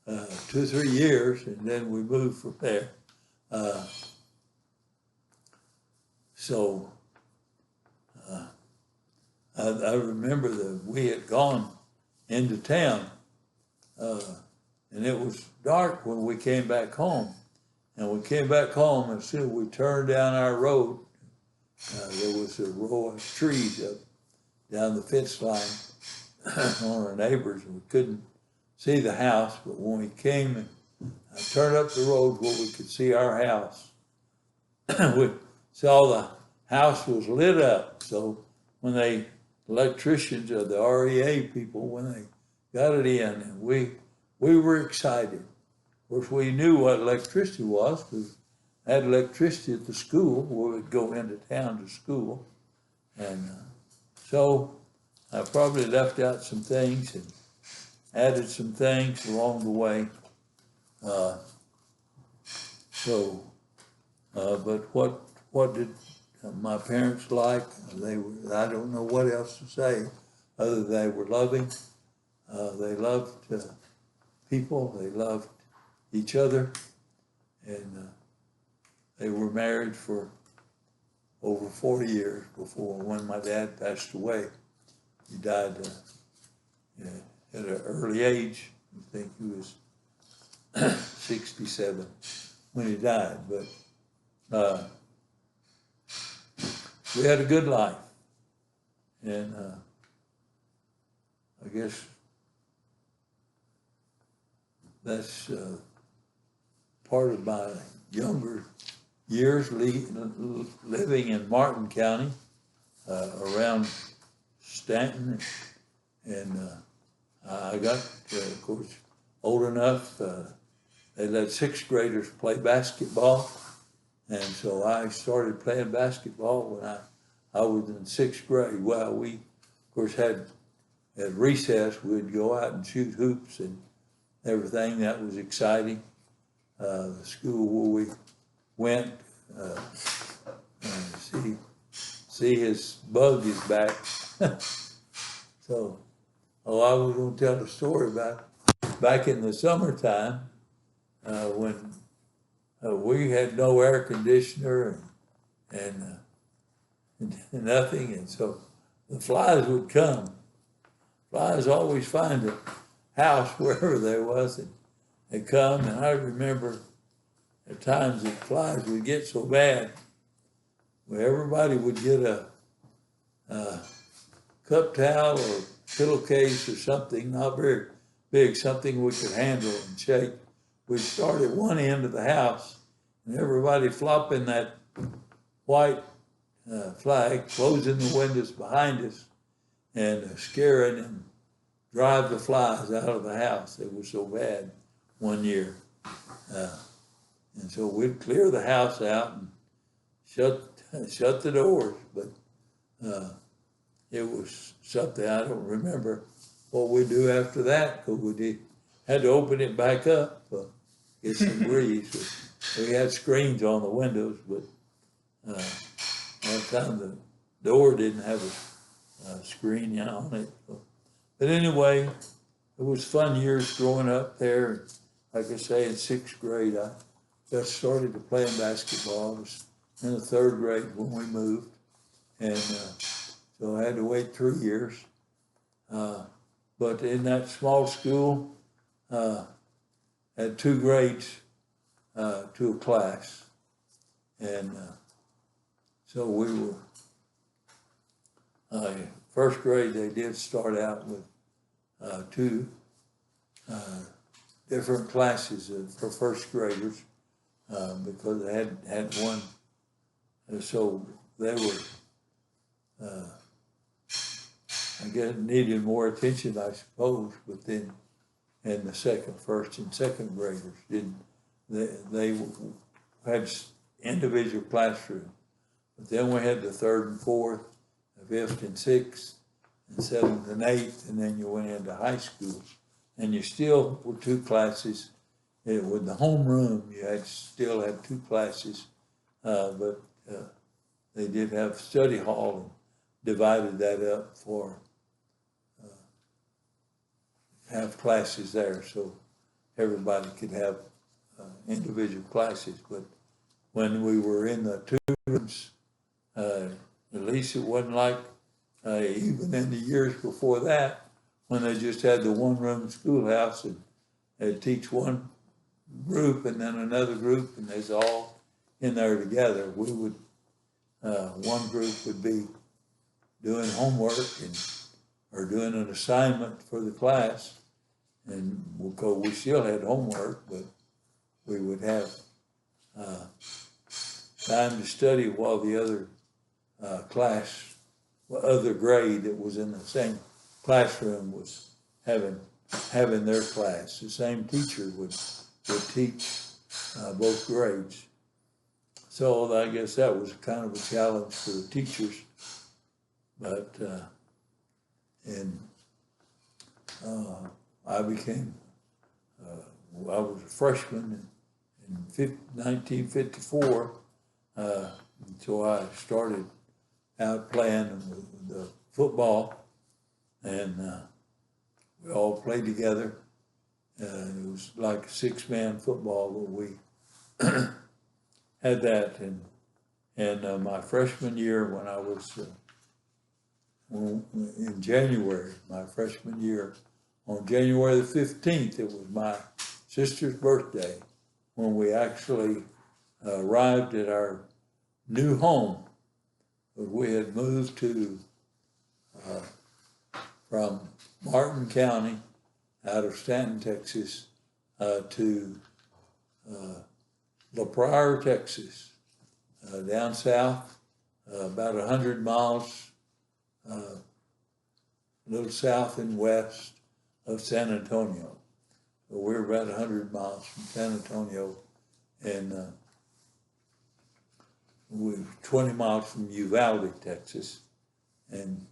2 or 3 years, and then we moved from there. I remember that we had gone into town, and it was dark when we came back home. And we came back home, and as soon as we turned down our road, there was a row of trees up down the fence line on our neighbors, and we couldn't see the house. But when we came and turned up the road where we could see our house, we saw the house was lit up. So when electricians or the REA people, when they got it in, and we were excited. Of course, we knew what electricity was, because I had electricity at the school where we'd go into town to school. And so I probably left out some things and added some things along the way. But what did my parents like? I don't know what else to say other than they were loving. They loved people. They loved each other, and they were married for over 40 years before when my dad passed away. He died at an early age. I think he was 67 when he died. But we had a good life. And I guess that's part of my younger years living in Martin County, around Stanton. And I got, of course, old enough. They let sixth graders play basketball. And so I started playing basketball when I was in sixth grade. Well, we, of course, had at recess, we'd go out and shoot hoops and everything. That was exciting. The school where we went, see his bug is back. So, I was going to tell the story about back in the summertime when we had no air conditioner and nothing, and so the flies would come. Flies always find a house wherever there was, and they come. And I remember at times that flies would get so bad, where everybody would get a cup towel or pillowcase or something, not very big, something we could handle and shake. We'd start at one end of the house, and everybody flopping that white flag, closing the windows behind us, and scaring and drive the flies out of the house. It was so bad one year. And so we'd clear the house out and shut the doors, but it was something I don't remember what we do after that, because we had to open it back up, get some breeze. We had screens on the windows, but that time the door didn't have a screen on it. But anyway, it was fun years growing up there. Like I say, in sixth grade, I just started to play basketball. I was in the third grade when we moved, and so I had to wait 3 years. But in that small school, had 2 grades to a class, and so we were. First grade, they did start out with 2 different classes for first graders because they had one. So they were, I guess, needed more attention, I suppose. But then, and the first and second graders didn't. They had individual classrooms. But then we had the third and fourth, the fifth and sixth, and seventh and eighth, and then you went into high school. And you still were 2 classes. With the homeroom, you still had 2 classes, but they did have study hall and divided that up for have classes there, so everybody could have individual classes. But when we were in the 2 rooms, at least it wasn't like even in the years before that, when they just had the 1-room schoolhouse and they'd teach one group and then another group, and they's all in there together. We would, one group would be doing homework or doing an assignment for the class, and we still had homework, but we would have time to study while the other other grade that was in the same classroom was having their class. The same teacher would teach both grades. So I guess that was kind of a challenge for the teachers. But I became, I was a freshman in 1954, so I started out playing the football, and we all played together. It was like a 6-man football, but we had that. And my freshman year, when I was in January, my freshman year, on January the 15th, it was my sister's birthday when we actually arrived at our new home. We had moved from Martin County out of Stanton, Texas, to La Pryor, Texas, down south, about 100 miles, a little south and west of San Antonio. So we're about 100 miles from San Antonio, and we're 20 miles from Uvalde, Texas. And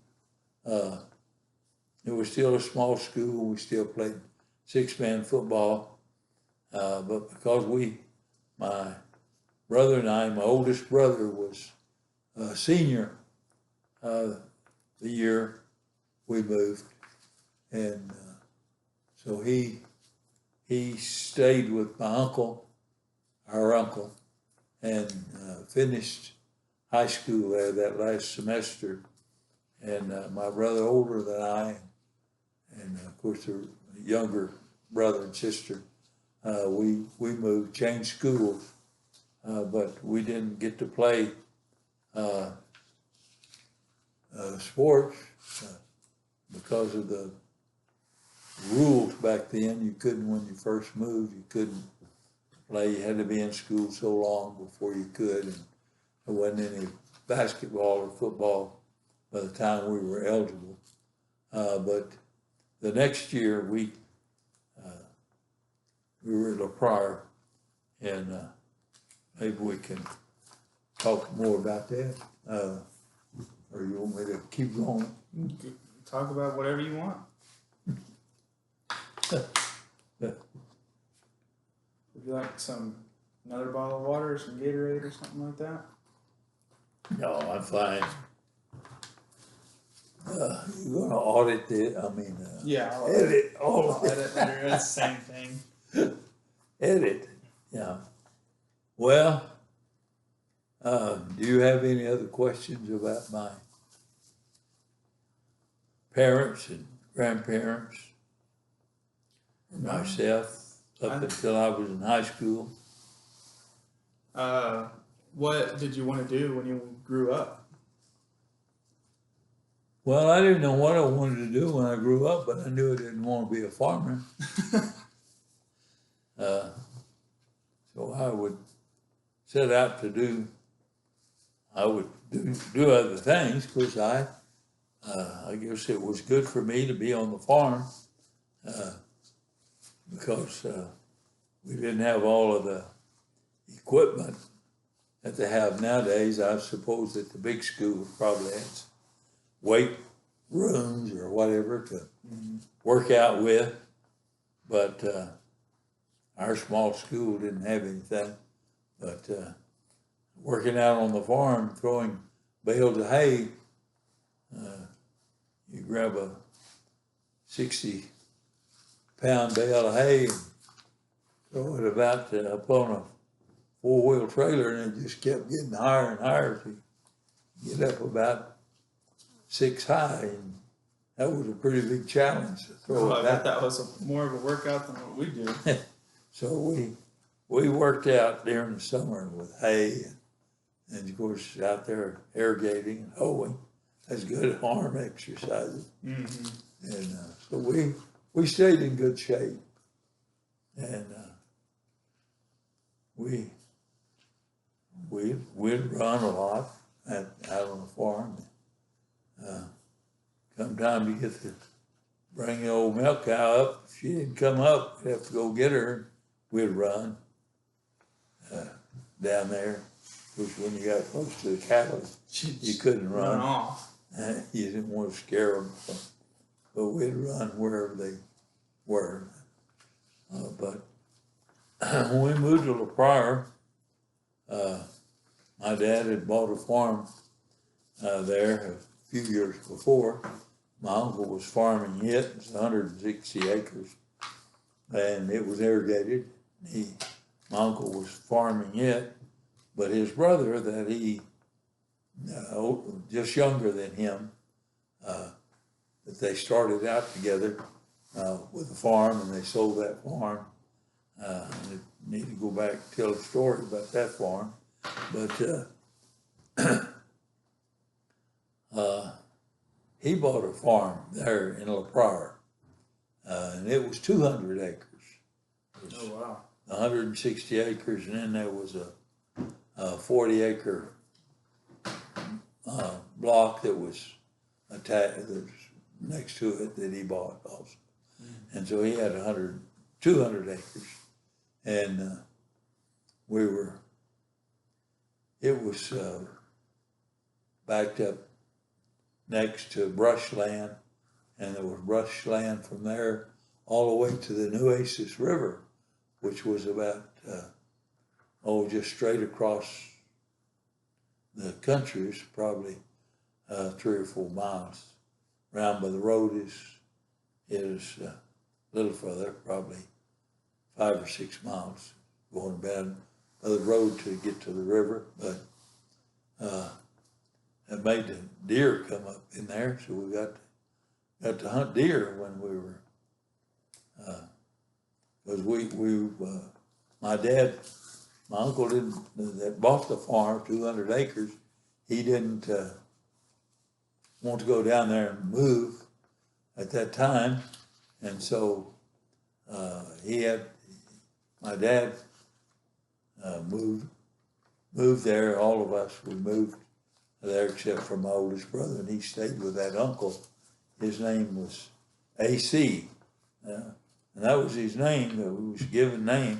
it was still a small school. We still played six-man football. But because my brother and I, my oldest brother was a senior the year we moved. And so he stayed with my uncle, our uncle, and finished high school there that last semester. And my brother, older than I, and of course the younger brother and sister, we moved, changed schools, but we didn't get to play sports because of the rules back then. You couldn't, when you first moved, you couldn't play. You had to be in school so long before you could, and there wasn't any basketball or football by the time we were eligible. But the next year we were at La Pryor, and maybe we can talk more about that. Or you want me to keep going? Talk about whatever you want. Would you like another bottle of water or some Gatorade or something like that? No, I'm fine. You're gonna audit it, Yeah, edit all I'll of it. edit later. It's the same thing. Edit, yeah. Well, do you have any other questions about my parents and grandparents, or No. myself, up until I was in high school? What did you want to do when you grew up? Well, I didn't know what I wanted to do when I grew up, but I knew I didn't want to be a farmer. So I would set out to do other things, because I guess it was good for me to be on the farm, because we didn't have all of the equipment that they have nowadays. I suppose that the big schools probably had weight rooms or whatever to work out with, but our small school didn't have anything. But working out on the farm, throwing bales of hay, you grab a 60-pound bale of hay and throw it about up on a four-wheel trailer, and it just kept getting higher and higher to get up about 6 high, and that was a pretty big challenge to throw I it bet back. that was more of a workout than what we do. So we worked out during the summer with hay, and of course out there irrigating and hoeing. That's good arm exercises. Mm-hmm. And so we stayed in good shape, and we'd run a lot out on the farm. Come time to get to bring the old milk cow up, if she didn't come up, we'd have to go get her. We'd run down there. Of course, when you got close to the cattle, you couldn't Run run. off. You didn't want to scare them, but we'd run wherever they were. But when we moved to La Pryor, my dad had bought a farm there a few years before. My uncle was farming it. It was 160 acres, and it was irrigated. My uncle was farming it, but his brother, that he just younger than him, that they started out together with a farm, and they sold that farm I need to go back and tell a story about that farm, but he bought a farm there in La Pryor, and it was 200 acres. It was Oh, wow. 160 acres, and then there was a 40-acre block that was attached, that was next to it, that he bought also. And so he had 200 acres, and it was backed up next to brush land, and there was brush land from there all the way to the Nueces River, which was about, just straight across the country, is probably 3 or 4 miles. Round by the road is a little further, probably 5 or 6 miles, going down by the road to get to the river. But it made the deer come up in there, so we got to hunt deer when we were, because my uncle that bought the farm, 200 acres, he didn't want to go down there and move at that time, and so my dad moved there. All of us, we moved there except for my oldest brother, and he stayed with that uncle. His name was AC, and that was his name, that was given name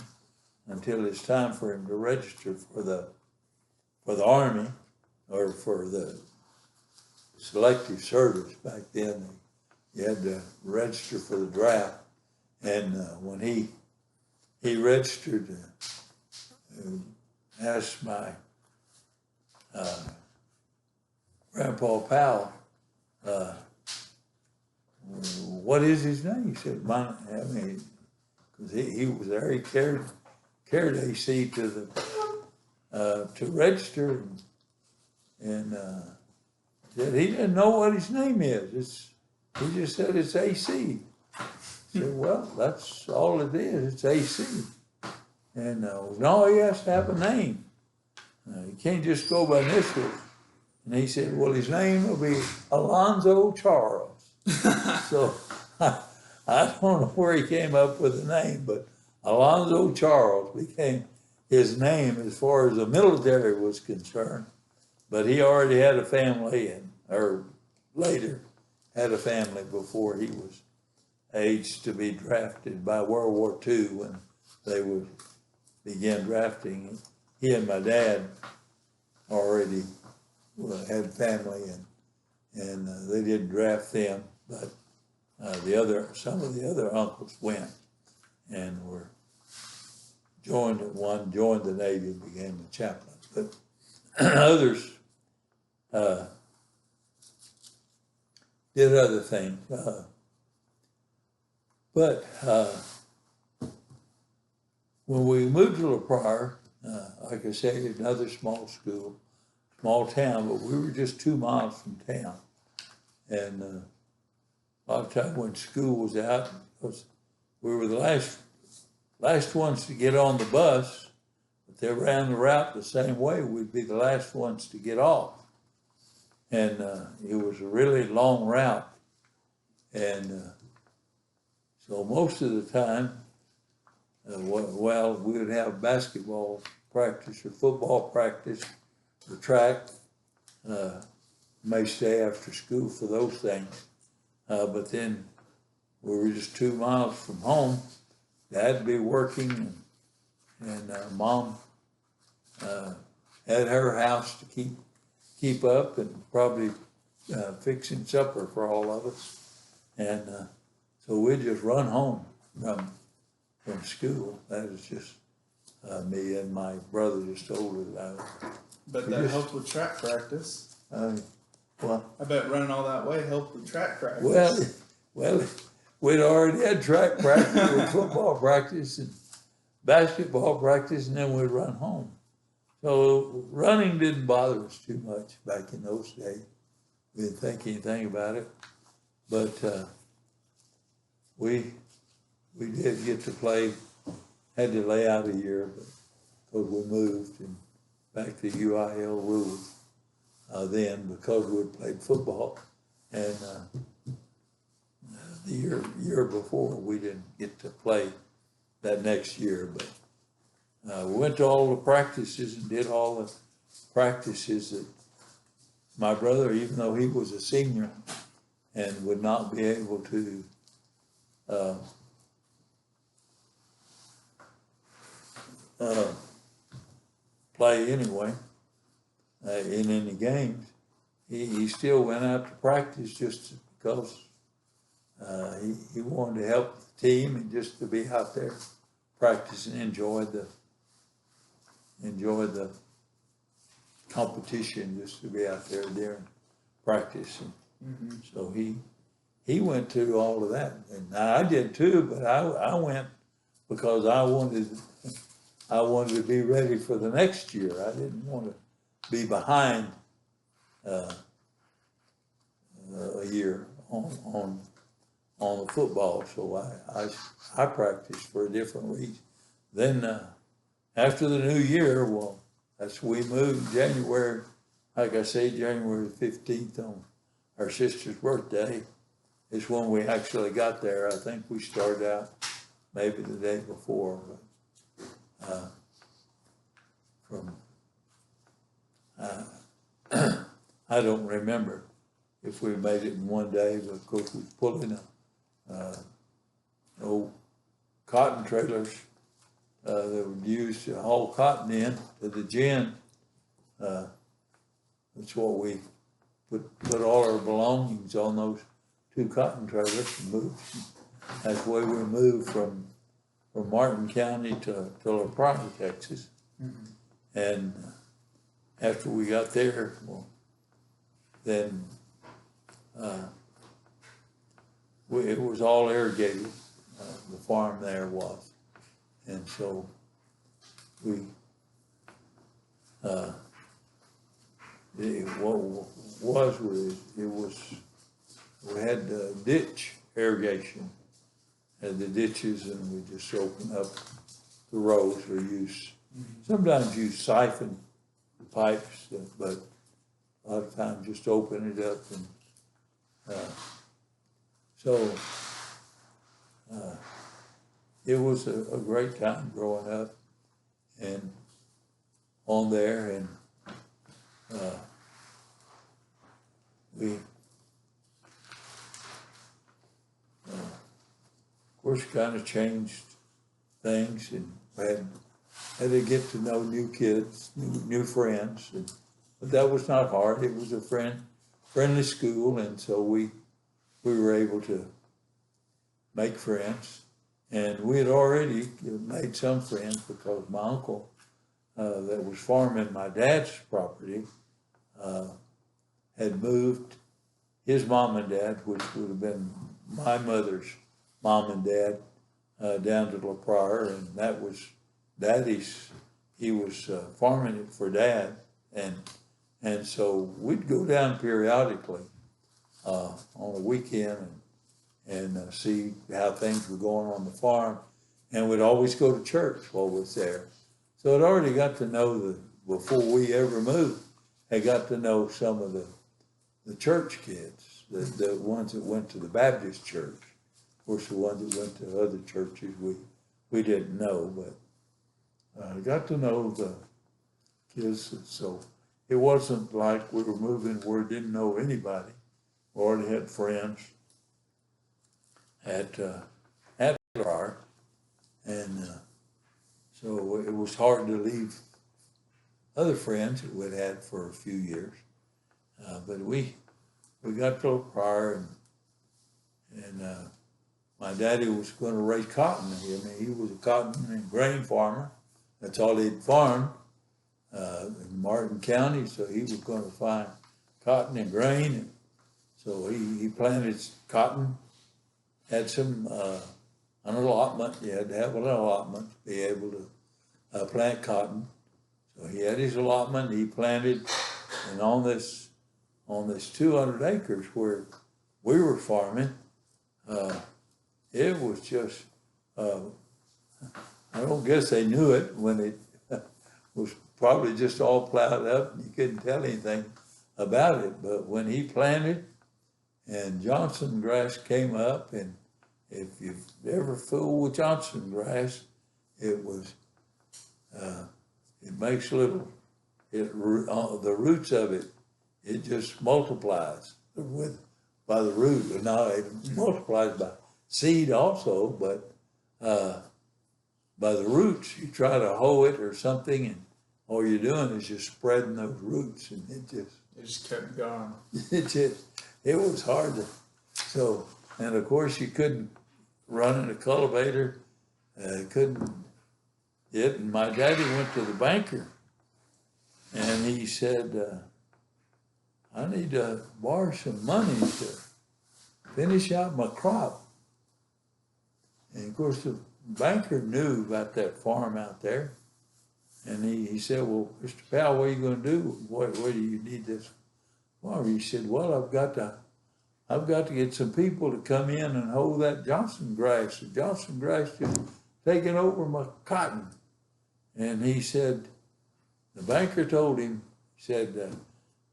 until it's time for him to register for the Army, or for the selective service. Back then, you had to register for the draft, and when he registered, asked my Grandpa Powell, what is his name? He said, because he was there, he carried AC to register, and said he didn't know what his name is. He just said it's AC. I said, well, that's all it is. It's AC. And no, he has to have a name. You can't just go by initials. And he said, well, his name will be Alonzo Charles. So I don't know where he came up with the name, but Alonzo Charles became his name as far as the military was concerned. But he already had a family, or later had a family before he was aged to be drafted by World War II, when they would begin drafting. He and my dad already had family, and they didn't draft them, but some of the other uncles went and were joined the Navy and became the chaplain. But others did other things. But when we moved to La Pryor, like I say, another small town, but we were just 2 miles from town. And a lot of time when school was out, because we were the last ones to get on the bus, but they ran the route the same way. We'd be the last ones to get off. And it was a really long route. And so most of the time, we would have basketball practice or football practice or track. May stay after school for those things. But then we were just 2 miles from home. Dad'd be working, and Mom had her house to keep up, and probably fixing supper for all of us. And so we'd just run home from school. That was just me and my brother, just older than I was. But that helped with track practice. Well, I bet running all that way helped with track practice. Well, we'd already had track practice and football practice and basketball practice, and then we'd run home. So running didn't bother us too much back in those days. We didn't think anything about it. But we did get to play had to lay out a year, but because we moved and back to UIL rules then because we had played football. And the year before, we didn't get to play that next year, but we went to all the practices and did all the practices that my brother, even though he was a senior and would not be able to play anyway in any games, he still went out to practice just because he wanted to help the team and just to be out there practicing, enjoy the competition, just to be out there during practice. And so he went to all of that, and I did too. But I went because I wanted to be ready for the next year. I didn't want to be behind a year on the football. So I practiced for a different reason. Then after the new year, well, that's we moved January, like I say, January 15th on our sister's birthday is when we actually got there. I think we started out maybe the day before, but I don't remember if we made it in one day, but of course we was pulling old cotton trailers that were used to haul cotton in to the gin. That's what we put all our belongings on those two cotton trailers and moved. That's the way we moved from Martin County to La Prada, Texas. Mm-hmm. And after we got there, well, then it was all irrigated. The farm there was. And so we, we had ditch irrigation, had the ditches, and we just open up the rows or sometimes use siphon pipes, but a lot of times just open it up. And so it was a great time growing up and on there, and we of course kind of changed things, and had to get to know new kids, new friends, but that was not hard. It was a friendly school, and so we were able to make friends. And we had already made some friends because my uncle that was farming my dad's property had moved his mom and dad, which would have been my mother's mom and dad, down to La Prada, and that was Daddy's. He was farming it for Dad, and so we'd go down periodically on a weekend and see how things were going on the farm, and we'd always go to church while we was there. So I'd already got to know before we ever moved, I got to know some of the church kids, the ones that went to the Baptist church. Of course, the ones that went to other churches we didn't know, but I got to know the kids. So it wasn't like we were moving where we didn't know anybody. We already had friends at our, and so it was hard to leave other friends that we'd had for a few years. But we got to prior, and my daddy was going to raise cotton. I mean, he was a cotton and grain farmer. That's all he'd farmed in Martin County. So he was going to find cotton and grain. And so he planted cotton, had some an allotment. You had to have an allotment to be able to plant cotton. So he had his allotment. He planted, and on this 200 acres where we were farming, it was just I don't guess they knew it when it was probably just all plowed up and you couldn't tell anything about it. But when he planted and Johnson grass came up, and if you've ever fooled with Johnson grass, it was, it makes little, the roots of it, it just multiplies by the root. Now it multiplies by seed also, but by the roots, you try to hoe it or something, and all you're doing is just spreading those roots, and it just kept going. It was hard to, so, and of course you couldn't run in a cultivator, and my daddy went to the banker, and he said, I need to borrow some money to finish out my crop. And of course the banker knew about that farm out there. And he said, well, Mr. Powell, what are you gonna do? What do you need this farm? He said, well, I've got to get some people to come in and hoe that Johnson grass. The Johnson grass is taking over my cotton. And he said, the banker told him, he said,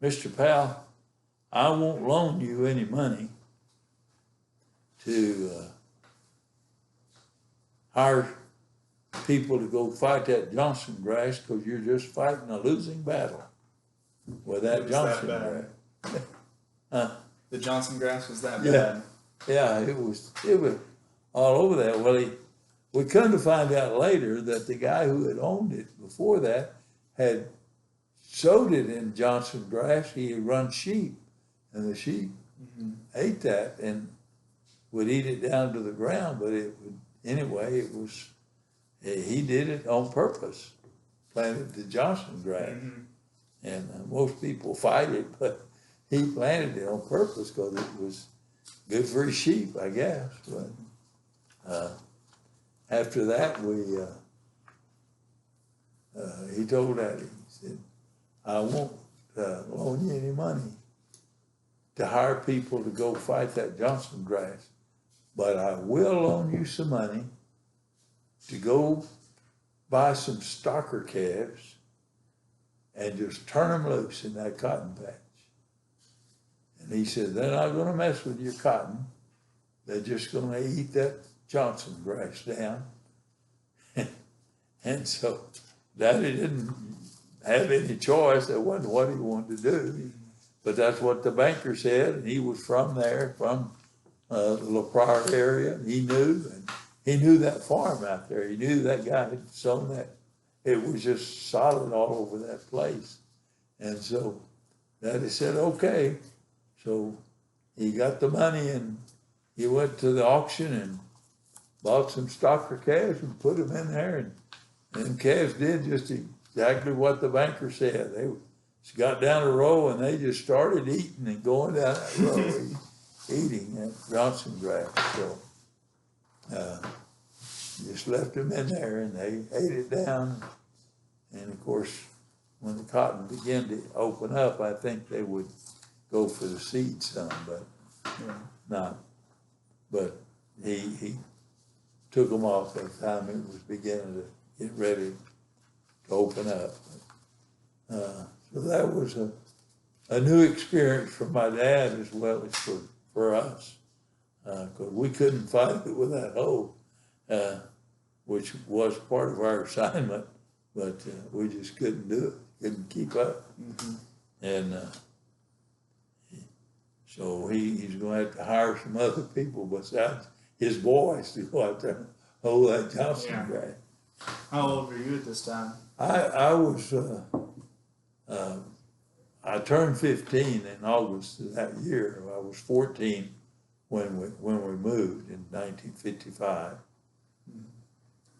Mr. Powell, I won't loan you any money to hire people to go fight that Johnson grass, because you're just fighting a losing battle with that Johnson grass. The Johnson grass was that Yeah. bad? Yeah, it was all over that. Well, we come to find out later that the guy who had owned it before that had sowed it in Johnson grass. He had run sheep, and the sheep ate that and would eat it down to the ground, but it would, anyway, it was, he did it on purpose, planted the Johnson grass. And most people fight it, but he planted it on purpose because it was good for his sheep, I guess. But after that, he told Daddy, he said, I won't loan you any money to hire people to go fight that Johnson grass, but I will loan you some money to go buy some stocker calves and just turn them loose in that cotton patch. And he said, they're not gonna mess with your cotton. They're just gonna eat that Johnson grass down. And so Daddy didn't have any choice. That wasn't what he wanted to do. But that's what the banker said, and he was from there, from the La Prairie area. He knew that farm out there. He knew that guy had sown that. It was just solid all over that place. And so Daddy said, okay. So he got the money and he went to the auction and bought some stocker calves and put them in there. And calves did just exactly what the banker said. They got down a row and they just started eating and going down that row, eating that Johnson grass. So just left them in there and they ate it down. And of course, when the cotton began to open up, I think they would go for the seed some, but not. But he took them off by the time it was beginning to get ready to open up. So that was a new experience for my dad as well as for us, because we couldn't fight it with that hoe, which was part of our assignment, but we just couldn't do it, couldn't keep up. And so he's going to have to hire some other people besides his boys to go out there and hoe that Johnson grass. How old were you at this time? I was, I turned 15 in August of that year. I was 14 when we moved in 1955.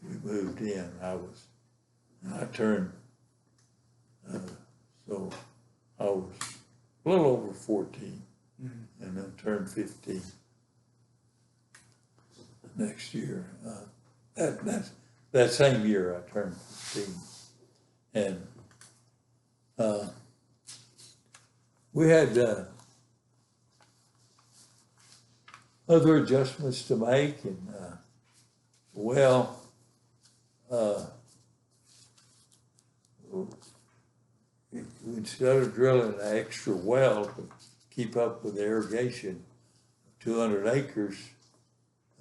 We moved in. I turned, so I was a little over 14 and then turned 15 next year. That same year I turned 15. And we had other adjustments to make, and uh, instead of drilling an extra well to keep up with the irrigation, 200 acres,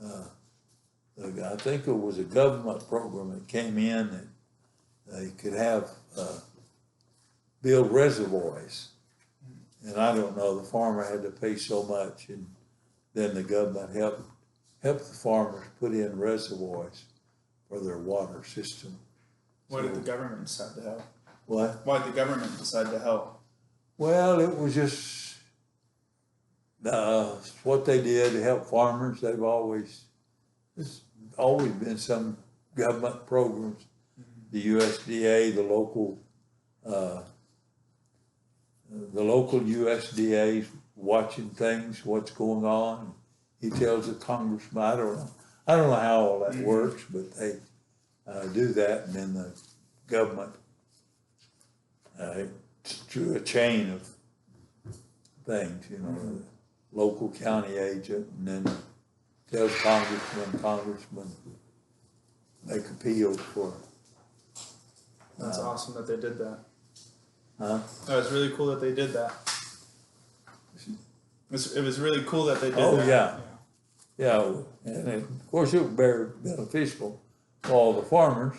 I think it was a government program that came in that they could have, build reservoirs. And I don't know, the farmer had to pay so much, and then the government helped the farmers put in reservoirs for their water system. Why did the government decide to help? What? Why did the government decide to help? Well, it was just what they did to help farmers. There's always been some government programs, the USDA, the local USDA watching things, what's going on. He tells the congressman, I don't know how all that works, but they do that, and then the government through a chain of things, you know, the local county agent, and then tells congressman make appeals for. That's awesome that they did that. Huh? That was really cool that they did that. It was really cool that they did that. Oh, yeah. Yeah, and of course it was very beneficial for all the farmers.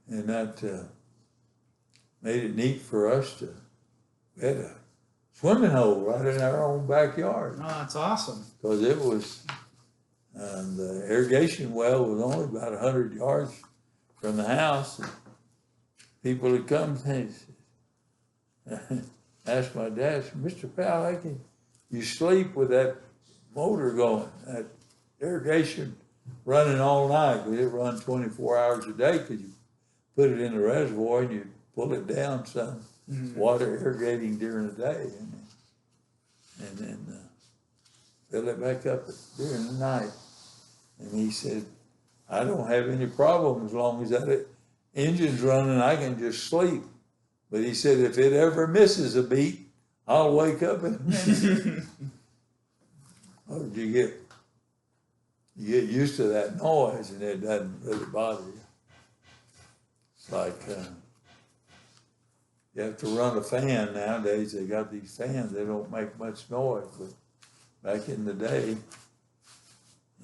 And that made it neat for us to, we had a swimming hole right in our own backyard. Oh, that's awesome. Because it was, the irrigation well was only about 100 yards from the house. And people would come and ask my dad, Mr. Powell, how can you sleep with that motor going, that irrigation running all night? Because it runs 24 hours a day, because you put it in the reservoir and you pull it down some, water irrigating during the day, and then fill it back up during the night. And he said, I don't have any problem as long as that engine's running, I can just sleep. But he said, if it ever misses a beat, I'll wake up in a minute. Or you get used to that noise and it doesn't really bother you. It's like, you have to run a fan nowadays. They got these fans, they don't make much noise. But back in the day,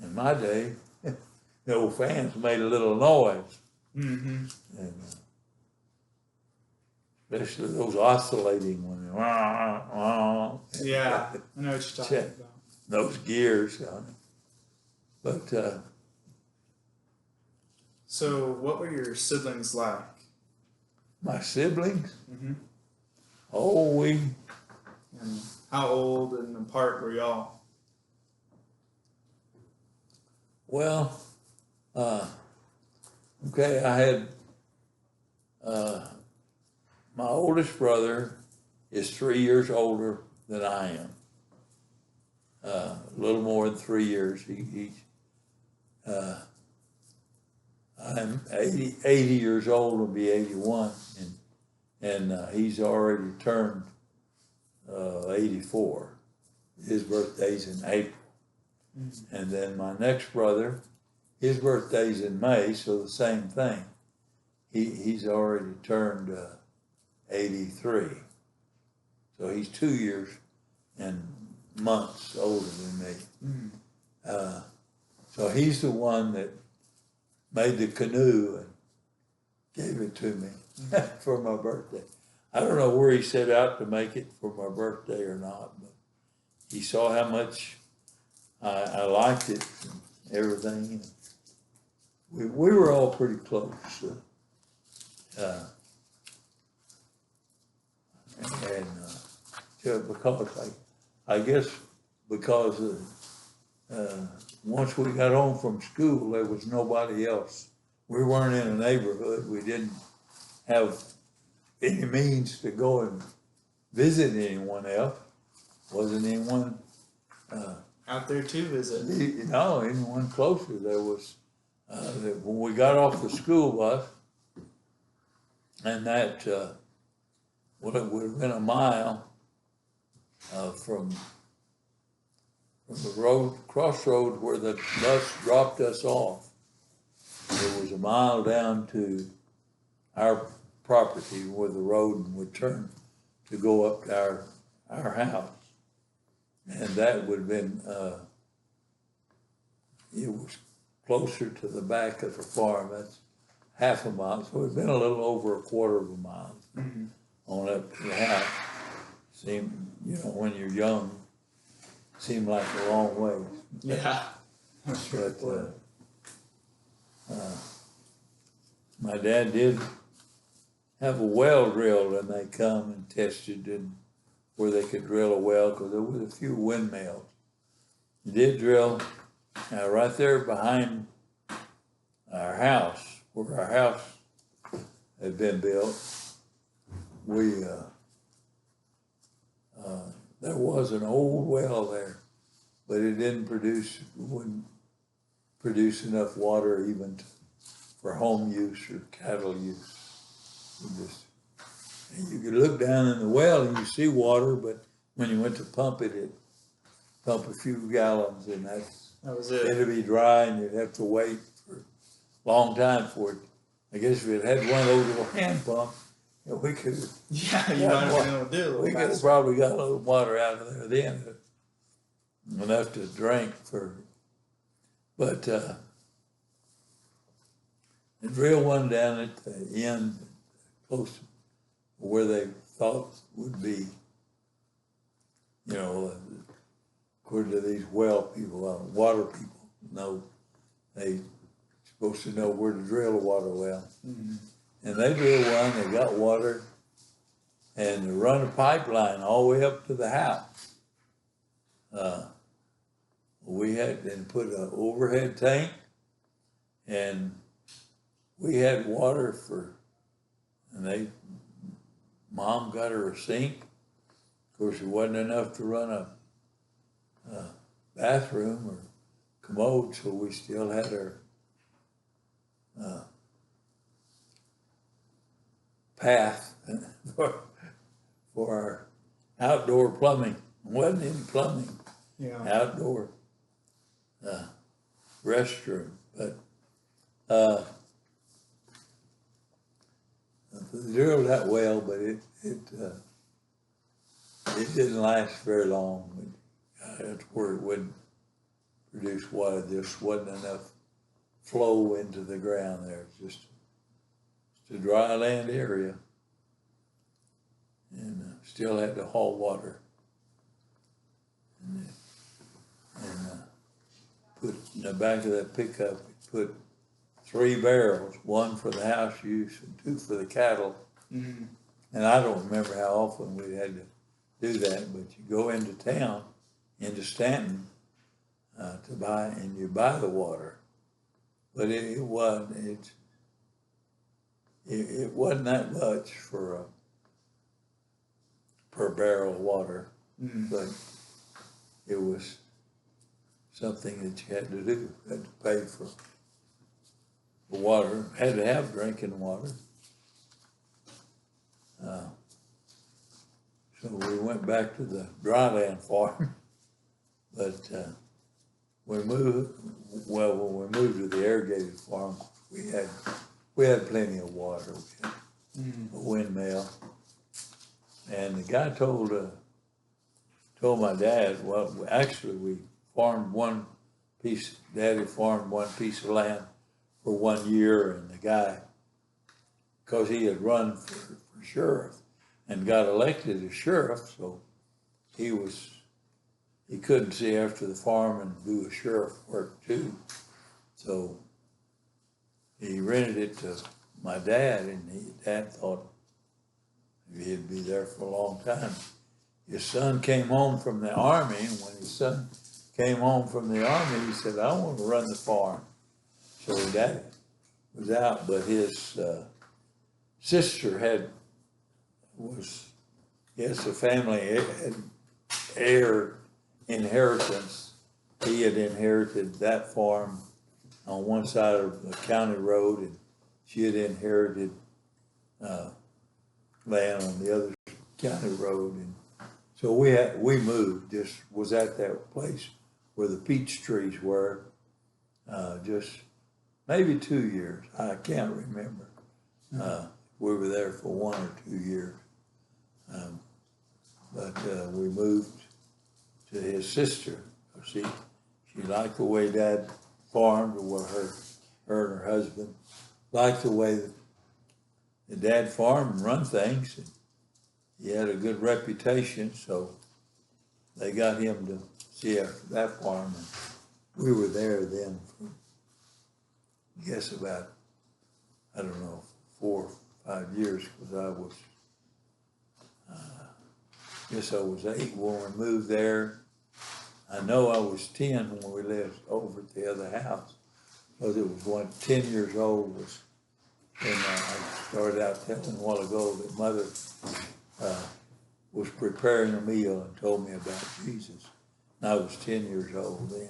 in my day, the old fans made a little noise. And especially those oscillating ones. Yeah, I know what you're talking about. Those gears on it. But so, what were your siblings like? my siblings, oh, And how old and apart were y'all? well, okay, I had, my oldest brother is 3 years older than I am. A little more than 3 years. I'm 80 years old, will be 81, and he's already turned 84. His birthday's in April. And then my next brother, his birthday's in May, so the same thing. He's already turned 83. So he's 2 years and months older than me. So he's the one that made the canoe and gave it to me for my birthday. I don't know where he set out to make it for my birthday or not, but he saw how much I liked it and everything. And we were all pretty close. Because I guess because once we got home from school, there was nobody else. We weren't in a neighborhood. We didn't have any means to go and visit anyone else. Wasn't anyone Out there to visit. anyone closer. There was when we got off the school bus, and that would have been a mile from the crossroad where the bus dropped us off It was a mile down to our property where the road would turn to go up to our house. And that would have been, it was closer to the back of the farm. That's half a mile, so it'd been a little over a quarter of a mile on up to the house. Seemed, you know, when you're young, seemed like a long way. Yeah. But my dad did have a well drilled, and they come and tested and where they could drill a well, because there was a few windmills. He did drill right there behind our house, where our house had been built. There was an old well there, but it wouldn't produce enough water even for home use or cattle use. And you could look down in the well and you see water, but when you went to pump it, it'd pump a few gallons, and That was it. it'd be dry, and you'd have to wait for a long time for it. I guess if it had one of those little hand pumps, we could Yeah, you might have been able to do a little we could have faster. probably got a little water out of there then, enough to drink for. But the real one down at the end, close to where they thought would be, you know, according to these well people, water people, know they supposed to know where to drill a water well. And they drilled one, they got water, and they run a pipeline all the way up to the house. We had then put an overhead tank, and we had water and Mom got her a sink. Of course, it wasn't enough to run a bathroom or commode, so we still had our path for our outdoor plumbing. Wasn't any plumbing, outdoor restroom, but drilled that well, but it didn't last very long. That's where it wouldn't produce water. There just wasn't enough flow into the ground there. It's just a dry land area, and still had to haul water and put in the back of that pickup. We put 3 barrels, 1 for the house use and 2 for the cattle. And I don't remember how often we had to do that, but you go into town, into Stanton, to buy, and you buy the water. But it wasn't that much for per barrel of water, but it was something that you had to do. You had to pay for the water, had to have drinking water. So we went back to the dryland farm, but when we moved to the irrigated farm, we had plenty of water. We had a windmill, and the guy told my dad, well, actually we farmed one piece. Daddy farmed one piece of land for 1 year, and the guy, because he had run for sheriff and got elected as sheriff, so he couldn't see after the farm and do a sheriff work too. So he rented it to my dad, and Dad thought he'd be there for a long time. His son came home from the army, and when his son came home from the army, he said, I want to run the farm. So Dad was out, but his sister a family heir inheritance. He had inherited that farm on one side of the county road, and she had inherited land on the other county road. And so we moved, just was at that place where the peach trees were, just maybe 2 years. I can't remember. We were there for 1 or 2 years. But we moved to his sister. She liked the way Dad farmed, or her and her husband liked the way that Dad farmed and run things. And he had a good reputation, so they got him to see after that farm. And we were there then for, I guess, about, I don't know, 4 or 5 years, because I was, guess I was 8 when we moved there. I know I was 10 when we lived over at the other house, because it was 10 years old was when I started out telling a while ago that Mother was preparing a meal and told me about Jesus. And I was 10 years old then.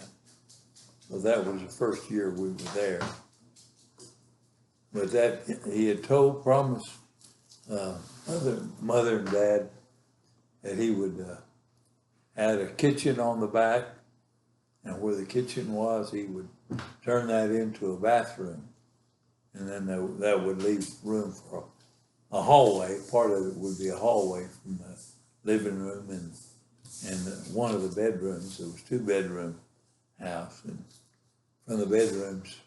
So that was the first year we were there. But that, he had promised Mother and Dad that he would add a kitchen on the back, and where the kitchen was, he would turn that into a bathroom. And then that would leave room for a hallway. Part of it would be a hallway from the living room and one of the bedrooms. It was 2-bedroom house, and from the bedrooms,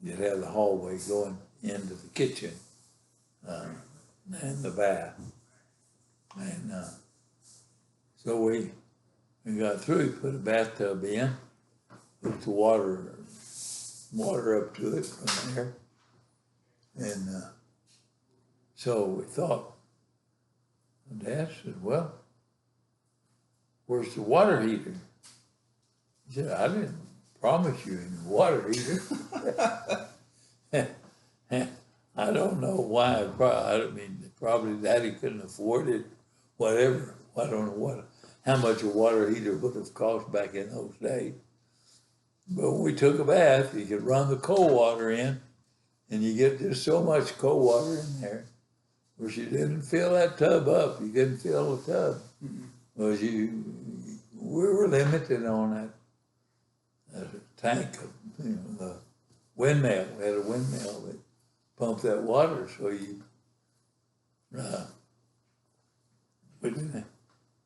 you'd have the hallway going into the kitchen and the bath. And so we got through. He put a bathtub in, put the water up to it from there. And so we thought, Dad said, well, where's the water heater? He said, I didn't promise you any water heater. I don't know why. Probably Daddy couldn't afford it, whatever. I don't know how much a water heater would have cost back in those days. But when we took a bath, you could run the cold water in, and you get just so much cold water in there. Of course, you didn't fill that tub up. You couldn't fill the tub. Because we were limited on that tank of, the windmill. We had a windmill that pumped that water, so we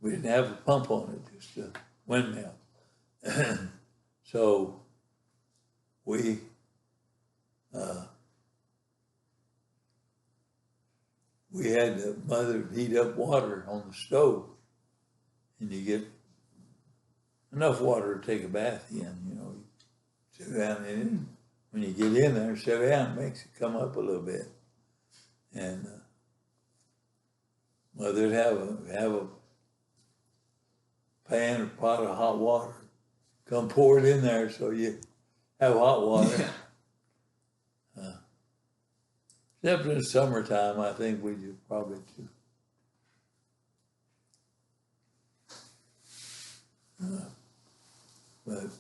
didn't have a pump on it, just a windmill. So we had the Mother heat up water on the stove, and you get enough water to take a bath in, You sit down in it. When you get in there, sit down, it makes it come up a little bit. And Mother'd have a pan or pot of hot water. Come pour it in there so you have hot water. Except in the summertime, I think we do probably too. But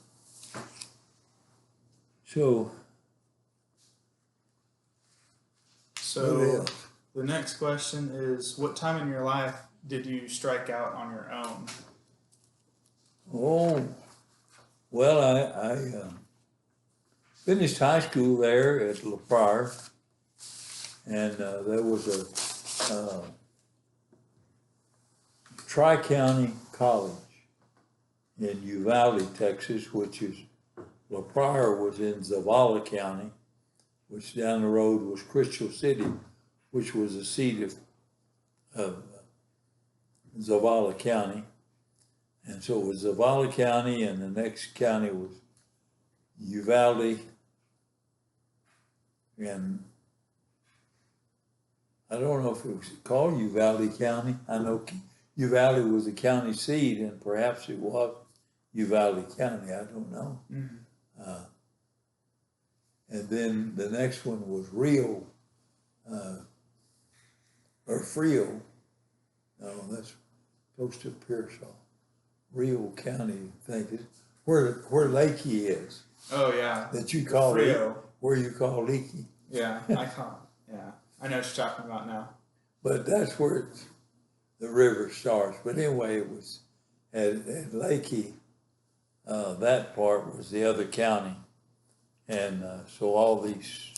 so the next question is, what time in your life did you strike out on your own? Oh, well, I finished high school there at La Prairie, and there was a Tri-County College in Uvalde, Texas, which is, La Prairie was in Zavala County, which down the road was Crystal City, which was the seat of Zavala County. And so it was Zavala County, and the next county was Uvalde. And I don't know if it was called Uvalde County. I know Uvalde was the county seat, and perhaps it was Uvalde County. I don't know. Mm-hmm. And then the next one was Rio, or Frio. No, that's close to Pearsall. Rio County, I think, is where Leakey is. Oh yeah. That you call Frio. Where you call Leakey. Yeah, I call it. Yeah, I know what you're talking about now. But that's where the river starts. But anyway, it was at Leakey. That part was the other county, And so all these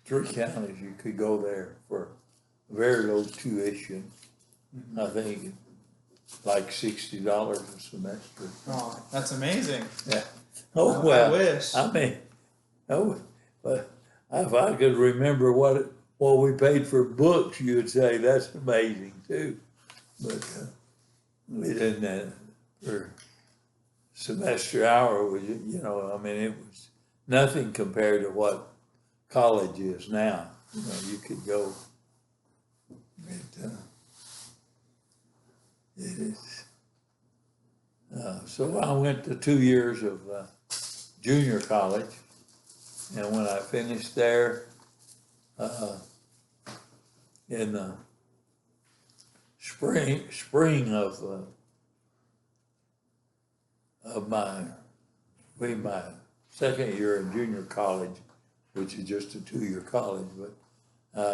3 counties, you could go there for very low tuition. I think like $60 a semester. Oh, that's amazing. Yeah. Oh, I well, wish. I mean, but if I could remember what we paid for books, you would say that's amazing too. But we didn't, for semester hour, I mean, it was nothing compared to what college is now. You could go, it is. So I went to 2 years of junior college, and when I finished there, in the spring of my second year in junior college, which is just a 2-year college, but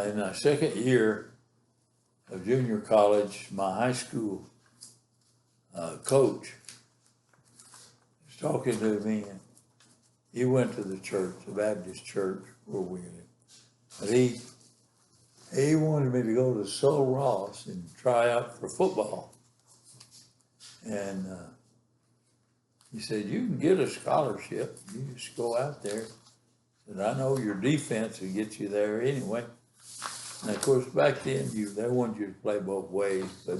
in my second year of junior college, my high school coach was talking to me, and he went to the church, the Baptist church where we lived. But he wanted me to go to Sul Ross and try out for football. And he said, you can get a scholarship. You just go out there. And I know your defense will get you there anyway. And of course, back then, they wanted you to play both ways, but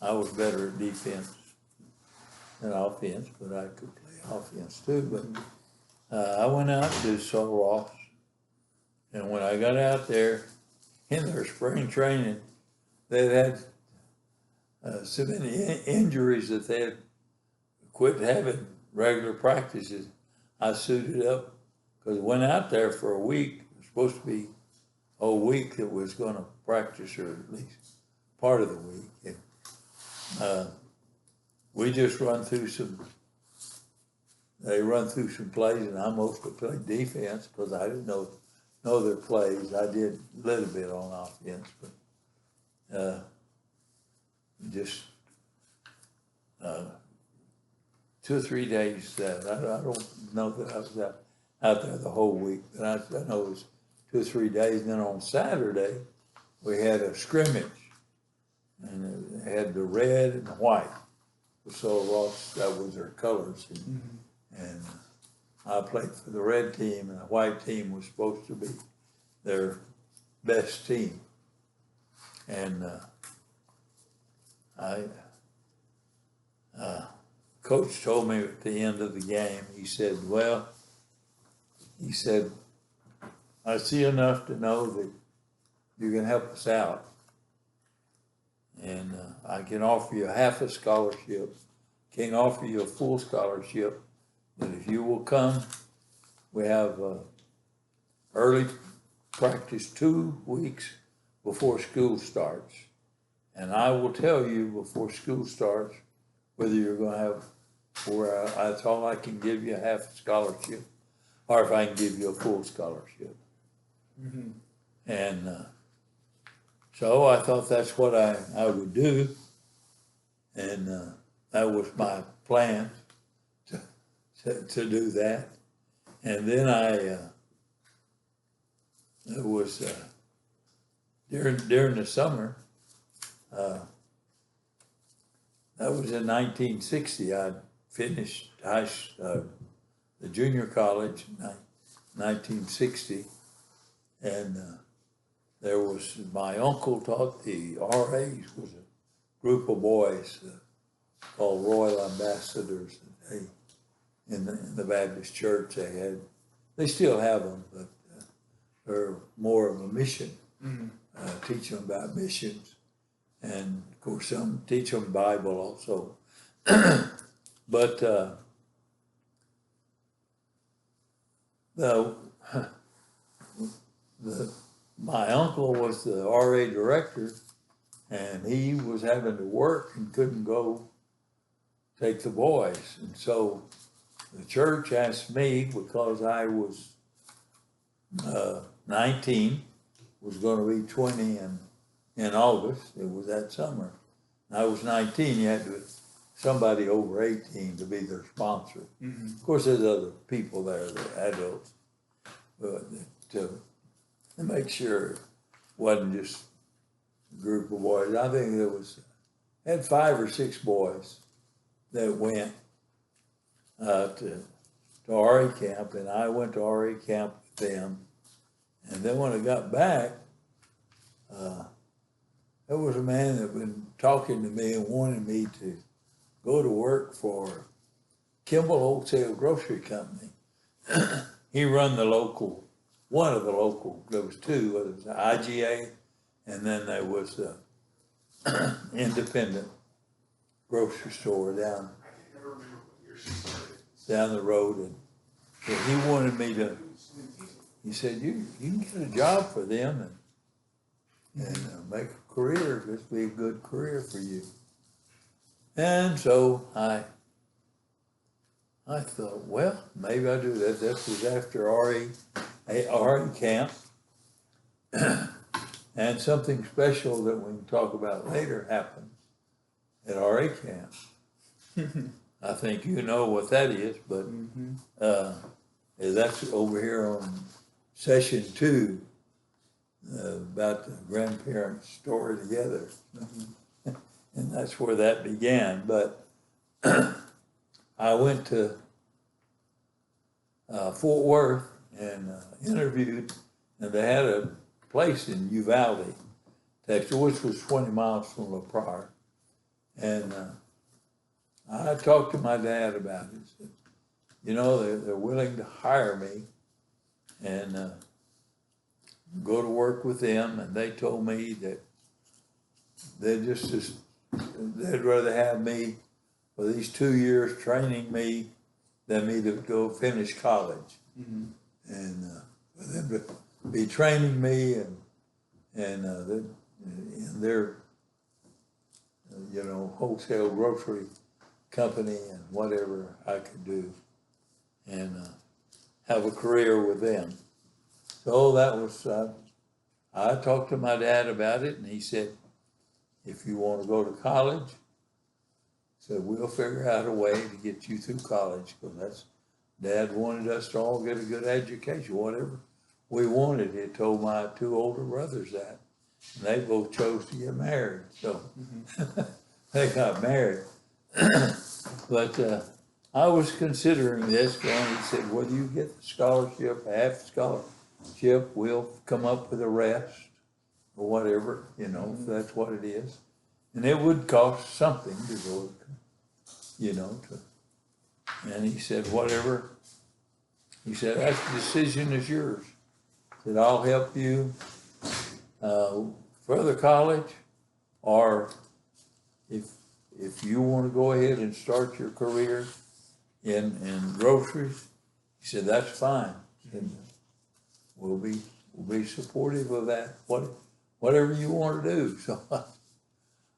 I was better at defense than offense, but I could play offense too. But I went out to Sul Ross, and when I got out there in their spring training, they had so many injuries that they had quit having regular practices. I suited up because I went out there for a week. It was supposed to be a whole week that was going to practice, or at least part of the week. And we just they run through some plays, and I mostly played defense because I didn't know their plays. I did a little bit on offense, but just 2 or 3 days. I don't know that I was out there the whole week, but I know it was 2 or 3 days. And then on Saturday, we had a scrimmage, and it had the red and the white. So Ross, that was their colors, and I played for the red team, and the white team was supposed to be their best team. And Coach told me at the end of the game, he said, I see enough to know that you can help us out. And I can offer you half a scholarship, can't offer you a full scholarship, but if you will come, we have early practice 2 weeks before school starts. And I will tell you before school starts whether you're going to have, that's all I can give you, half a scholarship, or if I can give you a full scholarship. Mm-hmm. And so I thought that's what I would do. And that was my plan to do that. And then it was during the summer, that was in 1960. I finished the junior college in 1960, and there was, my uncle taught the RAs, was a group of boys called Royal Ambassadors. In the Baptist church, they still have them, but they're more of a mission, teach them about missions. And of course, some teach them Bible also. But my uncle was the RA director, and he was having to work and couldn't go take the boys. And so the church asked me, because I was 19, was going to be 20 in August. It was that summer. I was 19. You had to somebody over 18 to be their sponsor. Of course, there's other people there, the adults, but to make sure it wasn't just a group of boys. I think had 5 or 6 boys that went to RA camp, and I went to RA camp with them. And then when I got back, there was a man that had been talking to me and wanted me to go to work for Kimball Wholesale Grocery Company. He run one of the local, there was 2, there was the IGA, and then there was the independent grocery store down the road. And so he wanted me to, he said, you can get a job for them and make a career. This be a good career for you. And so I thought, well, maybe I'll do that. This was after RE camp. And something special that we can talk about later happened at RA camp. I think you know what that is, but that's over here on session 2 about the grandparents' story together. And that's where that began. But I went to Fort Worth and interviewed, and they had a place in Uvalde, Texas, which was 20 miles from La Prairie. And I talked to my dad about it. He said, you know, they're willing to hire me and go to work with them. And they told me that they'd rather have me for these 2 years training me than me to go finish college. And for them to be training me and in their, wholesale grocery company and whatever I could do and have a career with them. So that was, I talked to my dad about it, and he said, if you want to go to college, so we'll figure out a way to get you through college, because Dad wanted us to all get a good education, whatever we wanted. He told my 2 older brothers that, and they both chose to get married, so they got married. But I was considering this, and he said, whether you get the scholarship, half scholarship, we'll come up with the rest, or whatever, if that's what it is. And it would cost something to go, and he said, whatever. He said, that decision is yours. He said, I'll help you further college, or if you want to go ahead and start your career in groceries, he said, that's fine. And we'll be supportive of that, whatever you want to do. So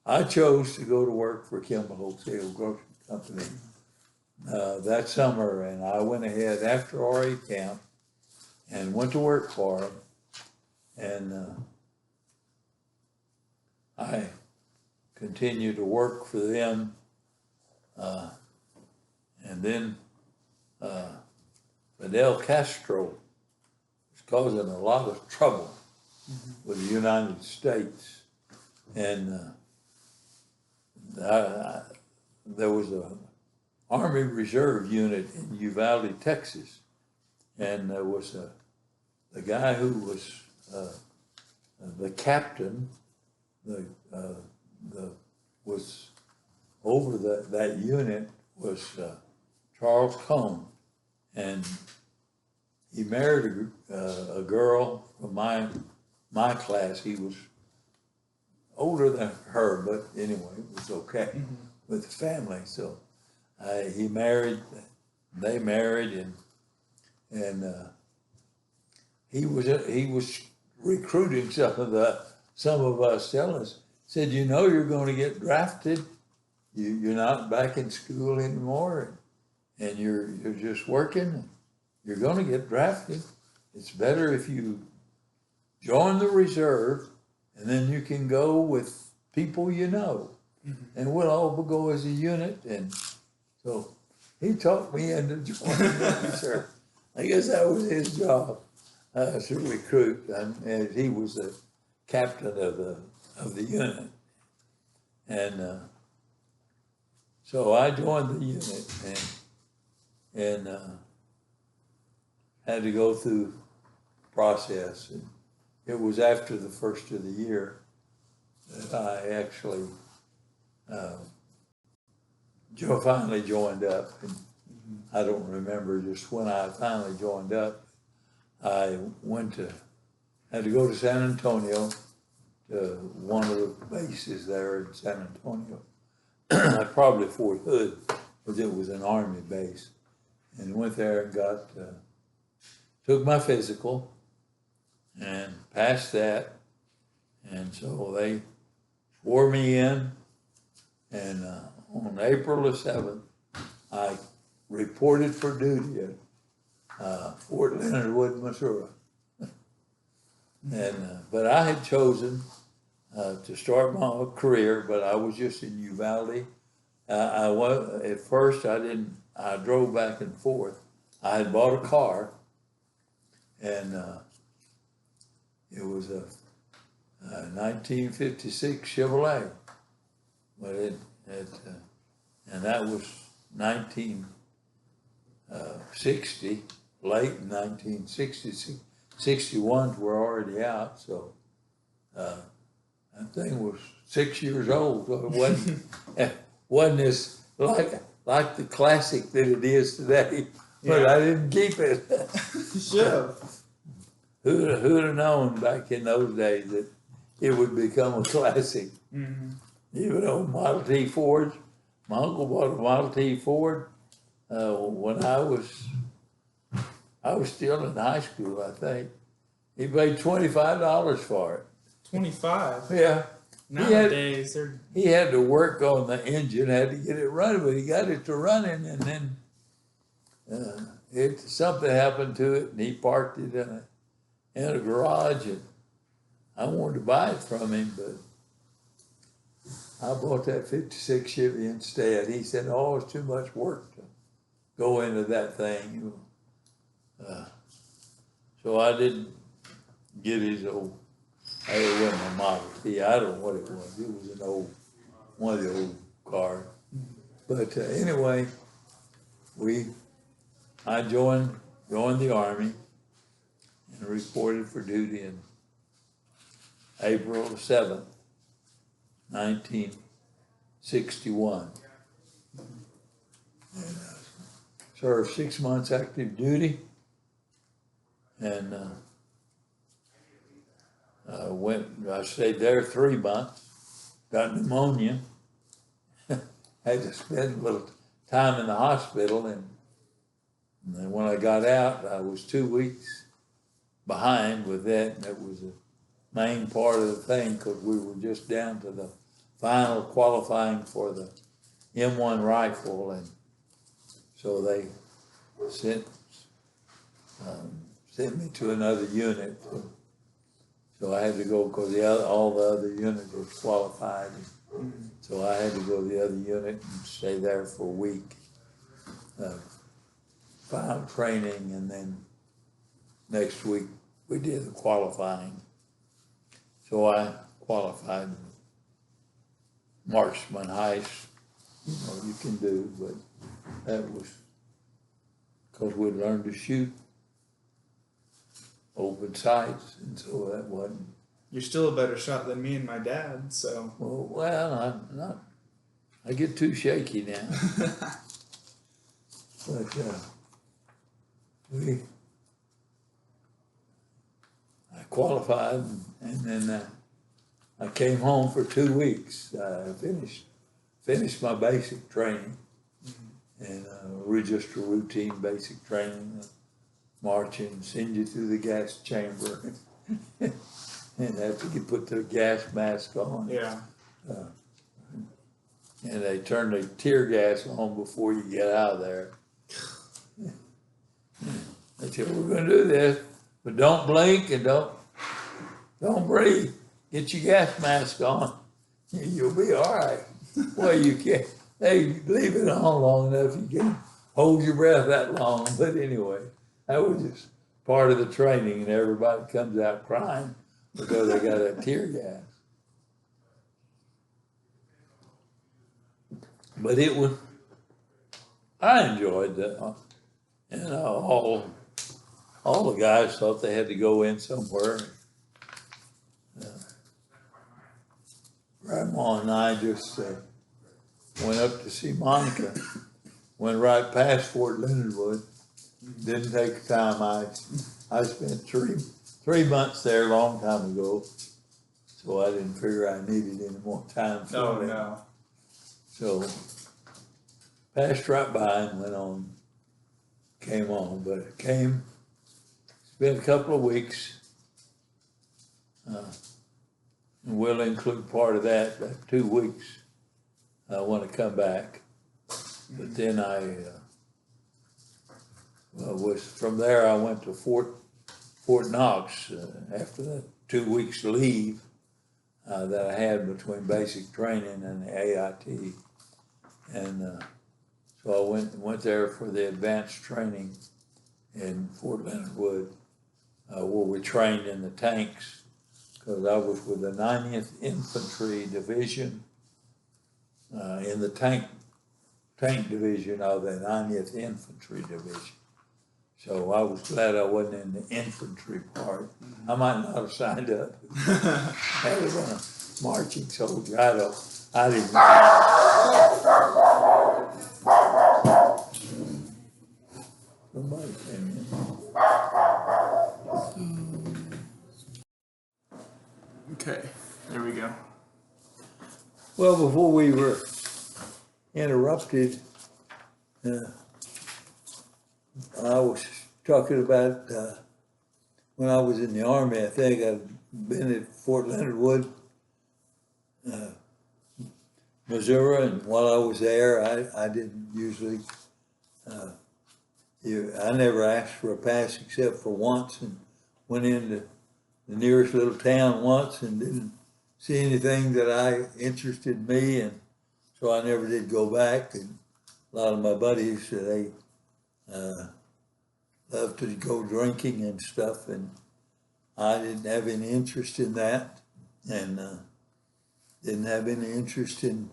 I chose to go to work for Kimball Wholesale Grocery Company that summer, and I went ahead after RA camp and went to work for them, and I continued to work for them, and then Fidel Castro was causing a lot of trouble with the United States, and there was a Army Reserve unit in Uvalde, Texas, and there was the guy who was the captain, was over that unit was Charles Cone, and he married a girl from my class. He was older than her, but anyway, it was okay with the family. So they married, and he was recruiting some of us, telling us, said, you're going to get drafted. You're not back in school anymore, and you're just working. You're going to get drafted. It's better if you join the reserve, and then you can go with people you know. and we'll all go as a unit. And so he talked me into joining the sir. I guess that was his job to recruit, and he was the captain of the unit. And so I joined the unit and had to go through process. And it was after the first of the year that I actually finally joined up. And I don't remember just when I finally joined up. I had to go to San Antonio, to one of the bases there in San Antonio. Probably Fort Hood, because it was an Army base. And went there and took my physical and passed that. And so they swore me in. And on April the 7th, I reported for duty at Fort Leonard Wood, Missouri. And but I had chosen to start my career, but I was just in Uvalde. At first I drove back and forth. I had bought a car, and it was a 1956 Chevrolet, but and that was 1960, late in 1960. 61s were already out, so that thing was 6 years old. So it wasn't as like the classic that it is today, but I didn't keep it. Sure. Who'd have known back in those days that it would become a classic? Mm-hmm. Even though Model T Fords, my uncle bought a Model T Ford when I was still in high school, I think. He paid $25 for it. 25. Yeah. Nowadays, he had to work on the engine, had to get it running, but he got it to running, and then something happened to it, and he parked it in a garage, and I wanted to buy it from him, but I bought that 56 Chevy instead. He said, "Oh, it's too much work to go into that thing." So I didn't get his old. It wasn't a Model T. I don't know what it was. It was one of the old cars. But anyway, I joined the Army and reported for duty in April 7th, 1961. And served 6 months active duty, and I stayed there 3 months, got pneumonia, had to spend a little time in the hospital, and then when I got out, I was 2 weeks behind with that, and that was the main part of the thing, because we were just down to the final qualifying for the M1 rifle, and so they sent me to another unit. So I had to go because all the other units were qualified. So I had to go to the other unit and stay there for a week. Final training, and then next week we did the qualifying. So I qualified marksman heist, you can do, but that was because we'd learned to shoot open sights, and so that wasn't. You're still a better shot than me and my dad, so. Well, I'm not. I get too shaky now. But I qualified, and then I came home for 2 weeks. I finished my basic training, and just a routine basic training, marching, send you through the gas chamber, and after you put the gas mask on. Yeah. And they turn the tear gas on before you get out of there. They said, "We're going to do this, but don't blink and don't breathe. Get your gas mask on. You'll be all right." Well, you can't, they leave it on long enough, you can hold your breath that long, but anyway, that was just part of the training, and everybody comes out crying because they got that tear gas. But it was, I enjoyed that, and all the guys thought they had to go in somewhere. Grandma and I just went up to see Monica, went right past Fort Leonard Wood, didn't take time. I spent three months there a long time ago, so I didn't figure I needed any more time for Oh that. no. So passed right by and went on, came on, but it came, spent a couple of weeks. And we'll include part of that 2 weeks. I want to come back. But then from there I went to Fort Knox after that 2 weeks leave that I had between basic training and the AIT. And so I went there for the advanced training in Fort Leonard Wood, where we trained in the tanks. Because I was with the 90th Infantry Division in the tank division of the 90th Infantry Division. So I was glad I wasn't in the infantry part. I might not have signed up. I was a marching soldier. I didn't. Somebody came in. Okay, there we go. Well, before we were interrupted, I was talking about when I was in the Army. I think I've been at Fort Leonard Wood, Missouri, and while I was there, I didn't usually, I never asked for a pass except for once, and went into the nearest little town once and didn't see anything that interested me, and so I never did go back. And a lot of my buddies, they love to go drinking and stuff, and I didn't have any interest in that, and didn't have any interest in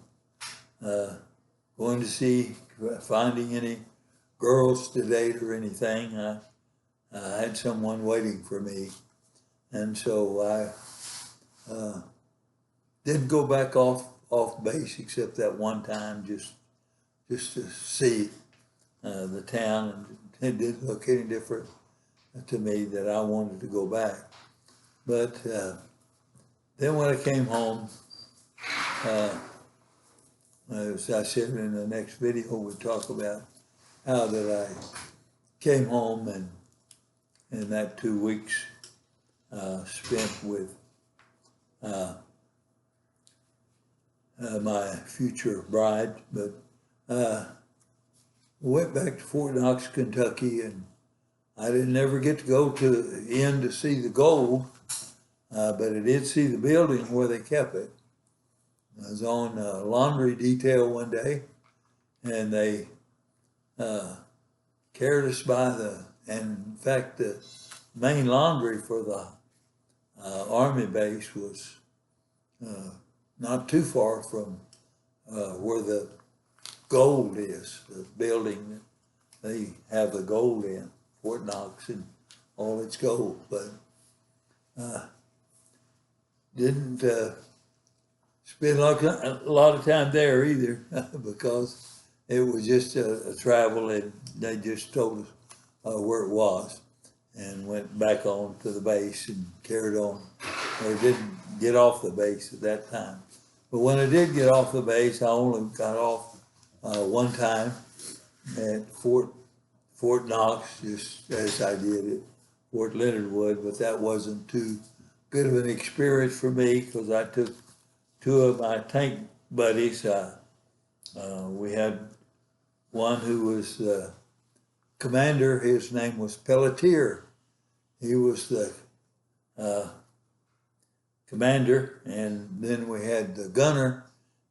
going to see, finding any girls to date or anything. I had someone waiting for me. And so I didn't go back off base except that one time, just to see the town, and it didn't look any different to me that I wanted to go back. But then when I came home, as I said in the next video, we talk about how that I came home and in that 2 weeks spent with my future bride, but went back to Fort Knox, Kentucky, and I didn't ever get to go to the end to see the gold, but I did see the building where they kept it. I was on laundry detail one day, and they carried us by and in fact, the main laundry for the Army base was not too far from where the gold is, the building that they have the gold in, Fort Knox and all its gold, but didn't spend a lot of time there either because it was just a travel, and they just told us where it was and went back on to the base and carried on, or didn't get off the base at that time. But when I did get off the base, I only got off one time at Fort Knox, just as I did at Fort Leonard Wood, but that wasn't too good of an experience for me because I took two of my tank buddies. We had one who was the commander, his name was Pelletier. He was the commander, and then we had the gunner,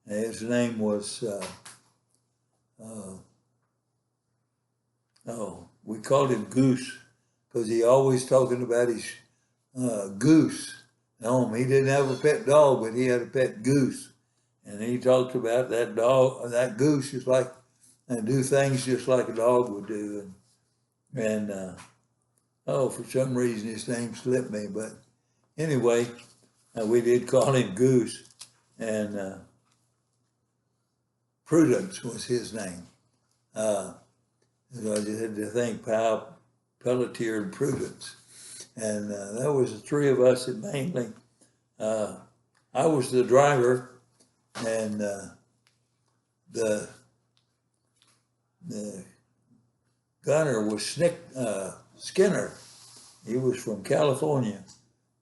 His name was, we called him Goose, because he always talking about his goose at home. He didn't have a pet dog, but he had a pet goose. And he talked about that dog, that goose is like, and do things just like a dog would do. And for some reason his name slipped me, but anyway, we did call him Goose, and Prudence was his name. So I just had to think Powell, Pelletier, and Prudence. And that was the three of us that mainly, I was the driver, and the gunner was Skinner. He was from California.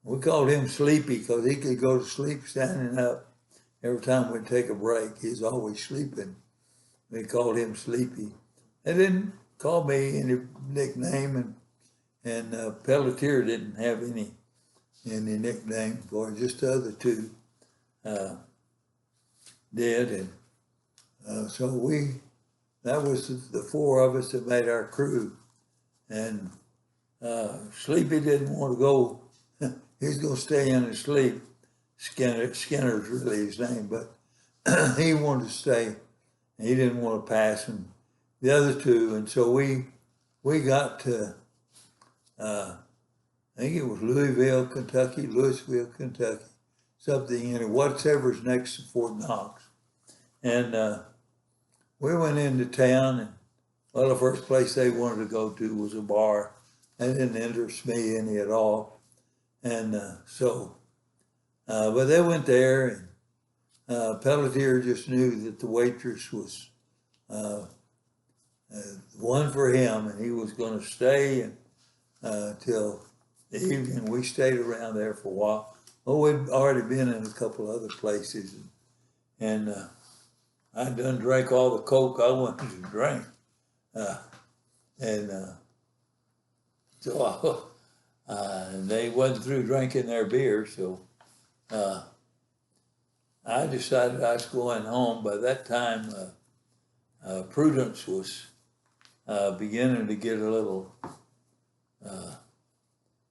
We called him Sleepy because he could go to sleep standing up. Every time we'd take a break, he was always sleeping. We called him Sleepy. They didn't call me any nickname, and Pelletier didn't have any nickname for it. Just the other two did, and so that was the four of us that made our crew. And Sleepy didn't want to go. He's going to stay in and sleep. Skinner's really his name, but he wanted to stay. He didn't want to pass him, the other two. And so we got to, I think it was Louisville, Kentucky, something, whatever's next to Fort Knox. And we went into town, and well, the first place they wanted to go to was a bar. That didn't interest me any at all. And but they went there, and Pelletier just knew that the waitress was one for him, and he was going to stay till the evening. We stayed around there for a while. Oh, we'd already been in a couple other places, and I done drank all the Coke I wanted to drink. So they wasn't through drinking their beer, so I decided I was going home. By that time, Prudence was beginning to get a little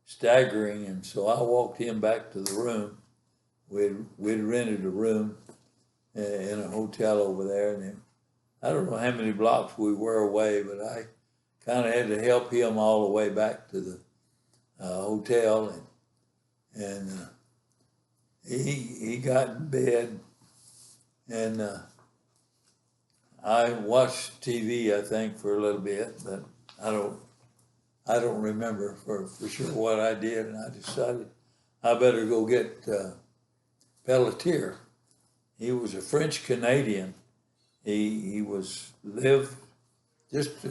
staggering, and so I walked him back to the room. We'd rented a room in a hotel over there, and I don't know how many blocks we were away, but I kind of had to help him all the way back to the hotel, and he got in bed, and I watched TV, I think, for a little bit, but I don't remember for sure what I did, and I decided I better go get Pelletier. He was a French Canadian. He lived just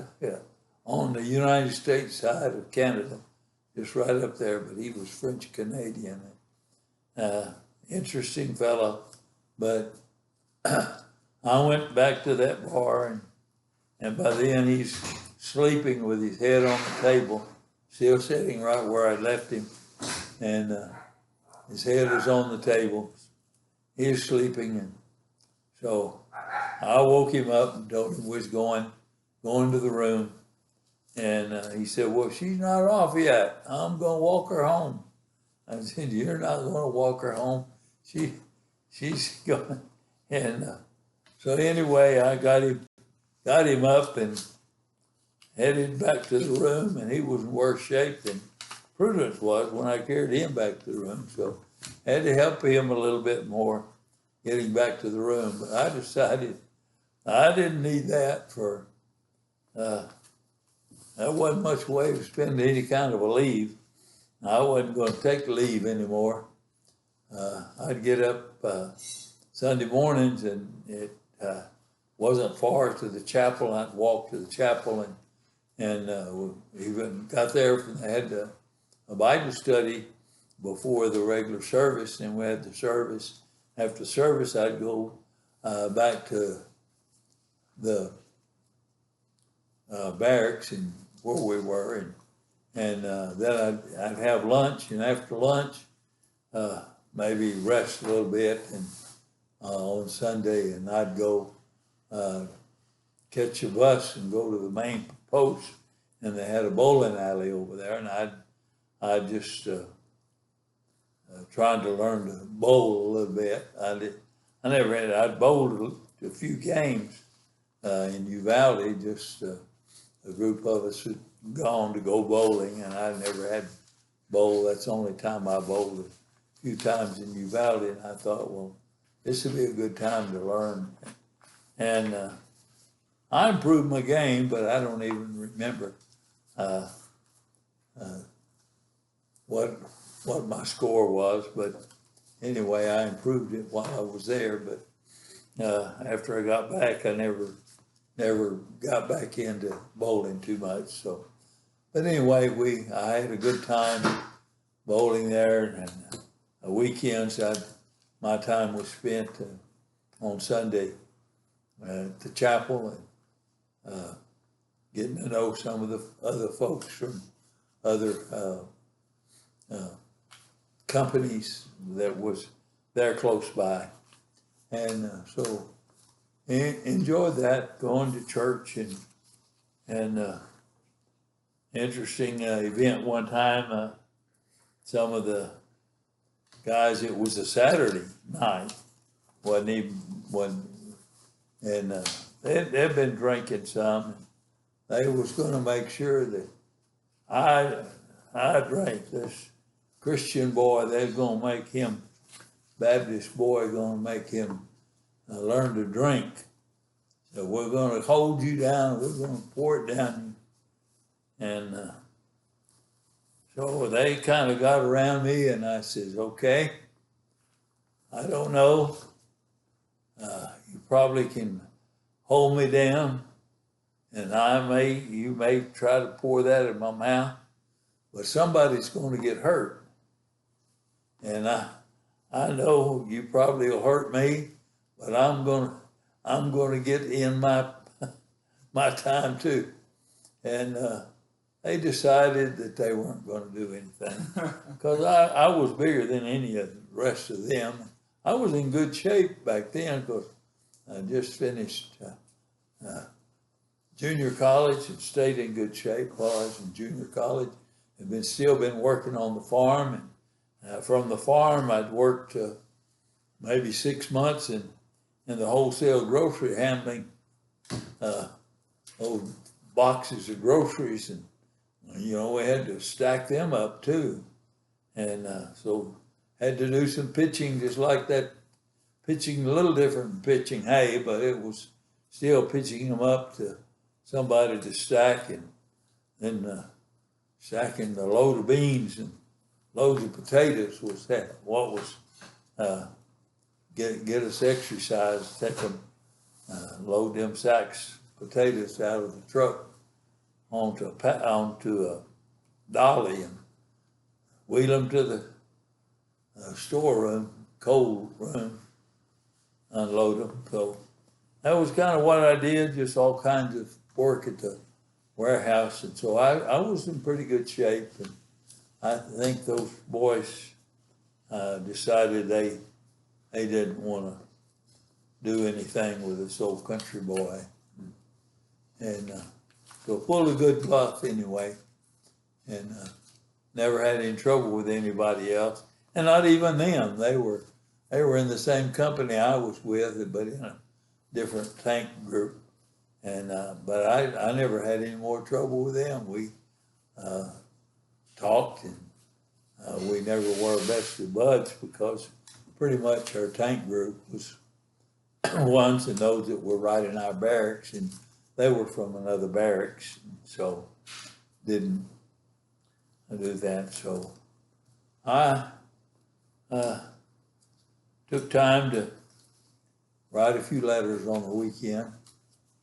on the United States side of Canada, just right up there, but he was French Canadian. Interesting fellow, but I went back to that bar, and by then he's sleeping with his head on the table, still sitting right where I left him, and his head is on the table. He's sleeping, and so I woke him up and told him we was going to the room, and he said, "Well, she's not off yet. I'm going to walk her home." I said, "You're not going to walk her home. She's going." And so anyway, I got him up and headed back to the room, and he was in worse shape than Prudence was when I carried him back to the room. So I had to help him a little bit more getting back to the room. But I decided I didn't need that for, that wasn't much way to spend any kind of a leave. I wasn't going to take leave anymore. I'd get up Sunday mornings, and it wasn't far to the chapel. I'd walk to the chapel, and even got there. They had a Bible study before the regular service, and we had the service. After service, I'd go back to the barracks and where we were, and then I'd have lunch, and after lunch, maybe rest a little bit, and on Sunday, and I'd go catch a bus and go to the main post, and they had a bowling alley over there, and I'd just tried to learn to bowl a little bit. I'd bowled a few games in Uvalde, just a group of us had gone to go bowling, and I never had bowled. That's the only time I bowled a few times in Uvalde, and I thought, well, this would be a good time to learn. And I improved my game, but I don't even remember what my score was. But anyway, I improved it while I was there. But after I got back, I never got back into bowling too much. So, but anyway, I had a good time bowling there, and weekends my time was spent on Sunday at the chapel and getting to know some of the other folks from other companies that was there close by. And so enjoyed that, going to church, and interesting event one time, some of the guys, it was a Saturday night, and they'd been drinking some. They was going to make sure that I drank. This Christian boy, they're going to make him, Baptist boy, going to make him learn to drink. So we're going to hold you down. We're going to pour it down you. And so they kind of got around me, and I says, okay, I don't know. You probably can hold me down, and you may try to pour that in my mouth, but somebody's going to get hurt. And I know you probably will hurt me, but I'm going to get in my time too. And they decided that they weren't going to do anything, because I was bigger than any of the rest of them. I was in good shape back then, because I just finished junior college and stayed in good shape while I was in junior college. I've still been working on the farm, and from the farm I'd worked maybe 6 months in the wholesale grocery, handling old boxes of groceries, and we had to stack them up too, and so had to do some pitching, just like that. Pitching a little different than pitching hay, but it was still pitching them up to somebody to stack, and then stacking the load of beans and loads of potatoes was what was get us exercise. Take them, load them sacks of potatoes out of the truck onto a dolly and wheel them to the storeroom, cold room, unload them. So that was kind of what I did, just all kinds of work at the warehouse. And so I was in pretty good shape. And I think those boys decided they didn't want to do anything with this old country boy. And so full of good bluff anyway. And never had any trouble with anybody else. And not even them. They were in the same company I was with, but in a different tank group. And but I never had any more trouble with them. We talked, and we never were best of buds, because pretty much our tank group was ones and those that were right in our barracks, and they were from another barracks, so didn't do that. So I took time to write a few letters on the weekend.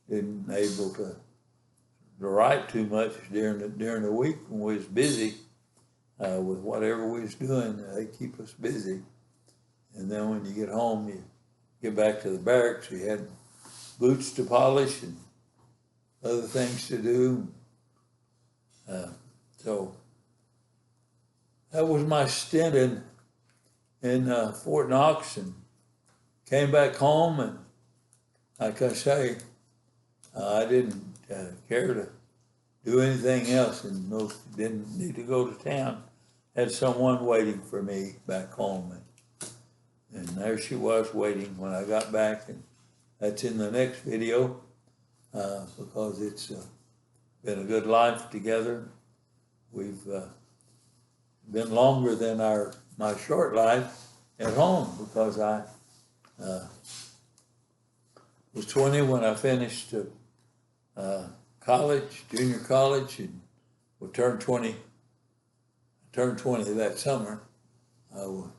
Didn't able to write too much during the week when we was busy with whatever we was doing. They keep us busy, and then when you get home, you get back to the barracks. You had boots to polish and other things to do. So that was my stint in Fort Knox, and came back home, and like I say, I didn't care to do anything else, and didn't need to go to town. Had someone waiting for me back home, and there she was waiting when I got back, and that's in the next video, because it's been a good life together. We've been longer than my short life at home, because I was 20 when I finished college, junior college, and would turn 20 that summer. I was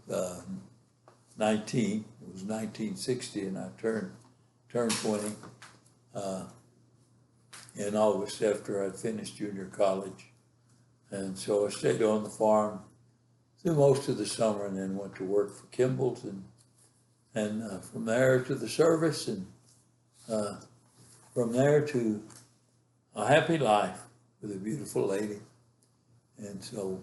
19. It was 1960, and I turned 20 in August after I'd finished junior college. And so I stayed on the farm through most of the summer, and then went to work for Kimball's, and from there to the service, and from there to a happy life with a beautiful lady. And so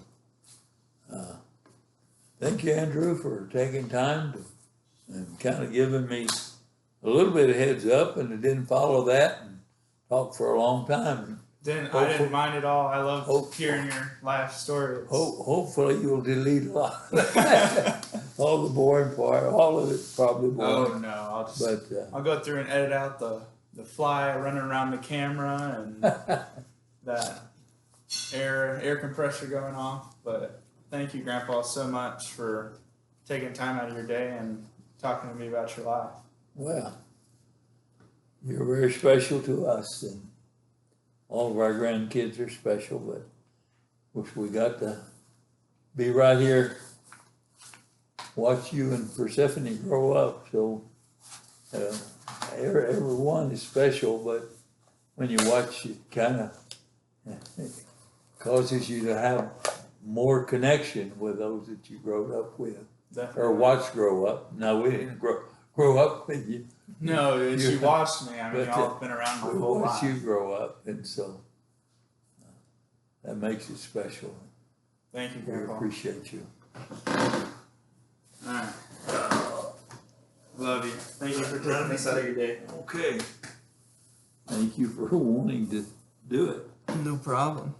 thank you, Andrew, for taking time and kind of giving me a little bit of heads up, and I didn't follow that and talk for a long time. I didn't mind at all. I love hearing your life story. Hopefully you'll delete a lot of that. All the boring part, all of it's probably boring. Oh no, I'll go through and edit out the fly running around the camera and that air compressor going off. But thank you, Grandpa, so much for taking time out of your day and talking to me about your life. Well, you're very special to us, and all of our grandkids are special, but wish we got to be right here, watch you and Persephone grow up. So everyone is special, but when you watch, it kind of causes you to have more connection with those that you grew up with. Definitely. Or watched grow up. No, we didn't grow up with you. No, she watched me. I mean, y'all have been around my whole life. We watched you grow up, and so that makes it special. Thank you, We Grandpa. appreciate you. Alright. Love you. Thank you for taking this out of your day. Okay. Thank you for wanting to do it. No problem.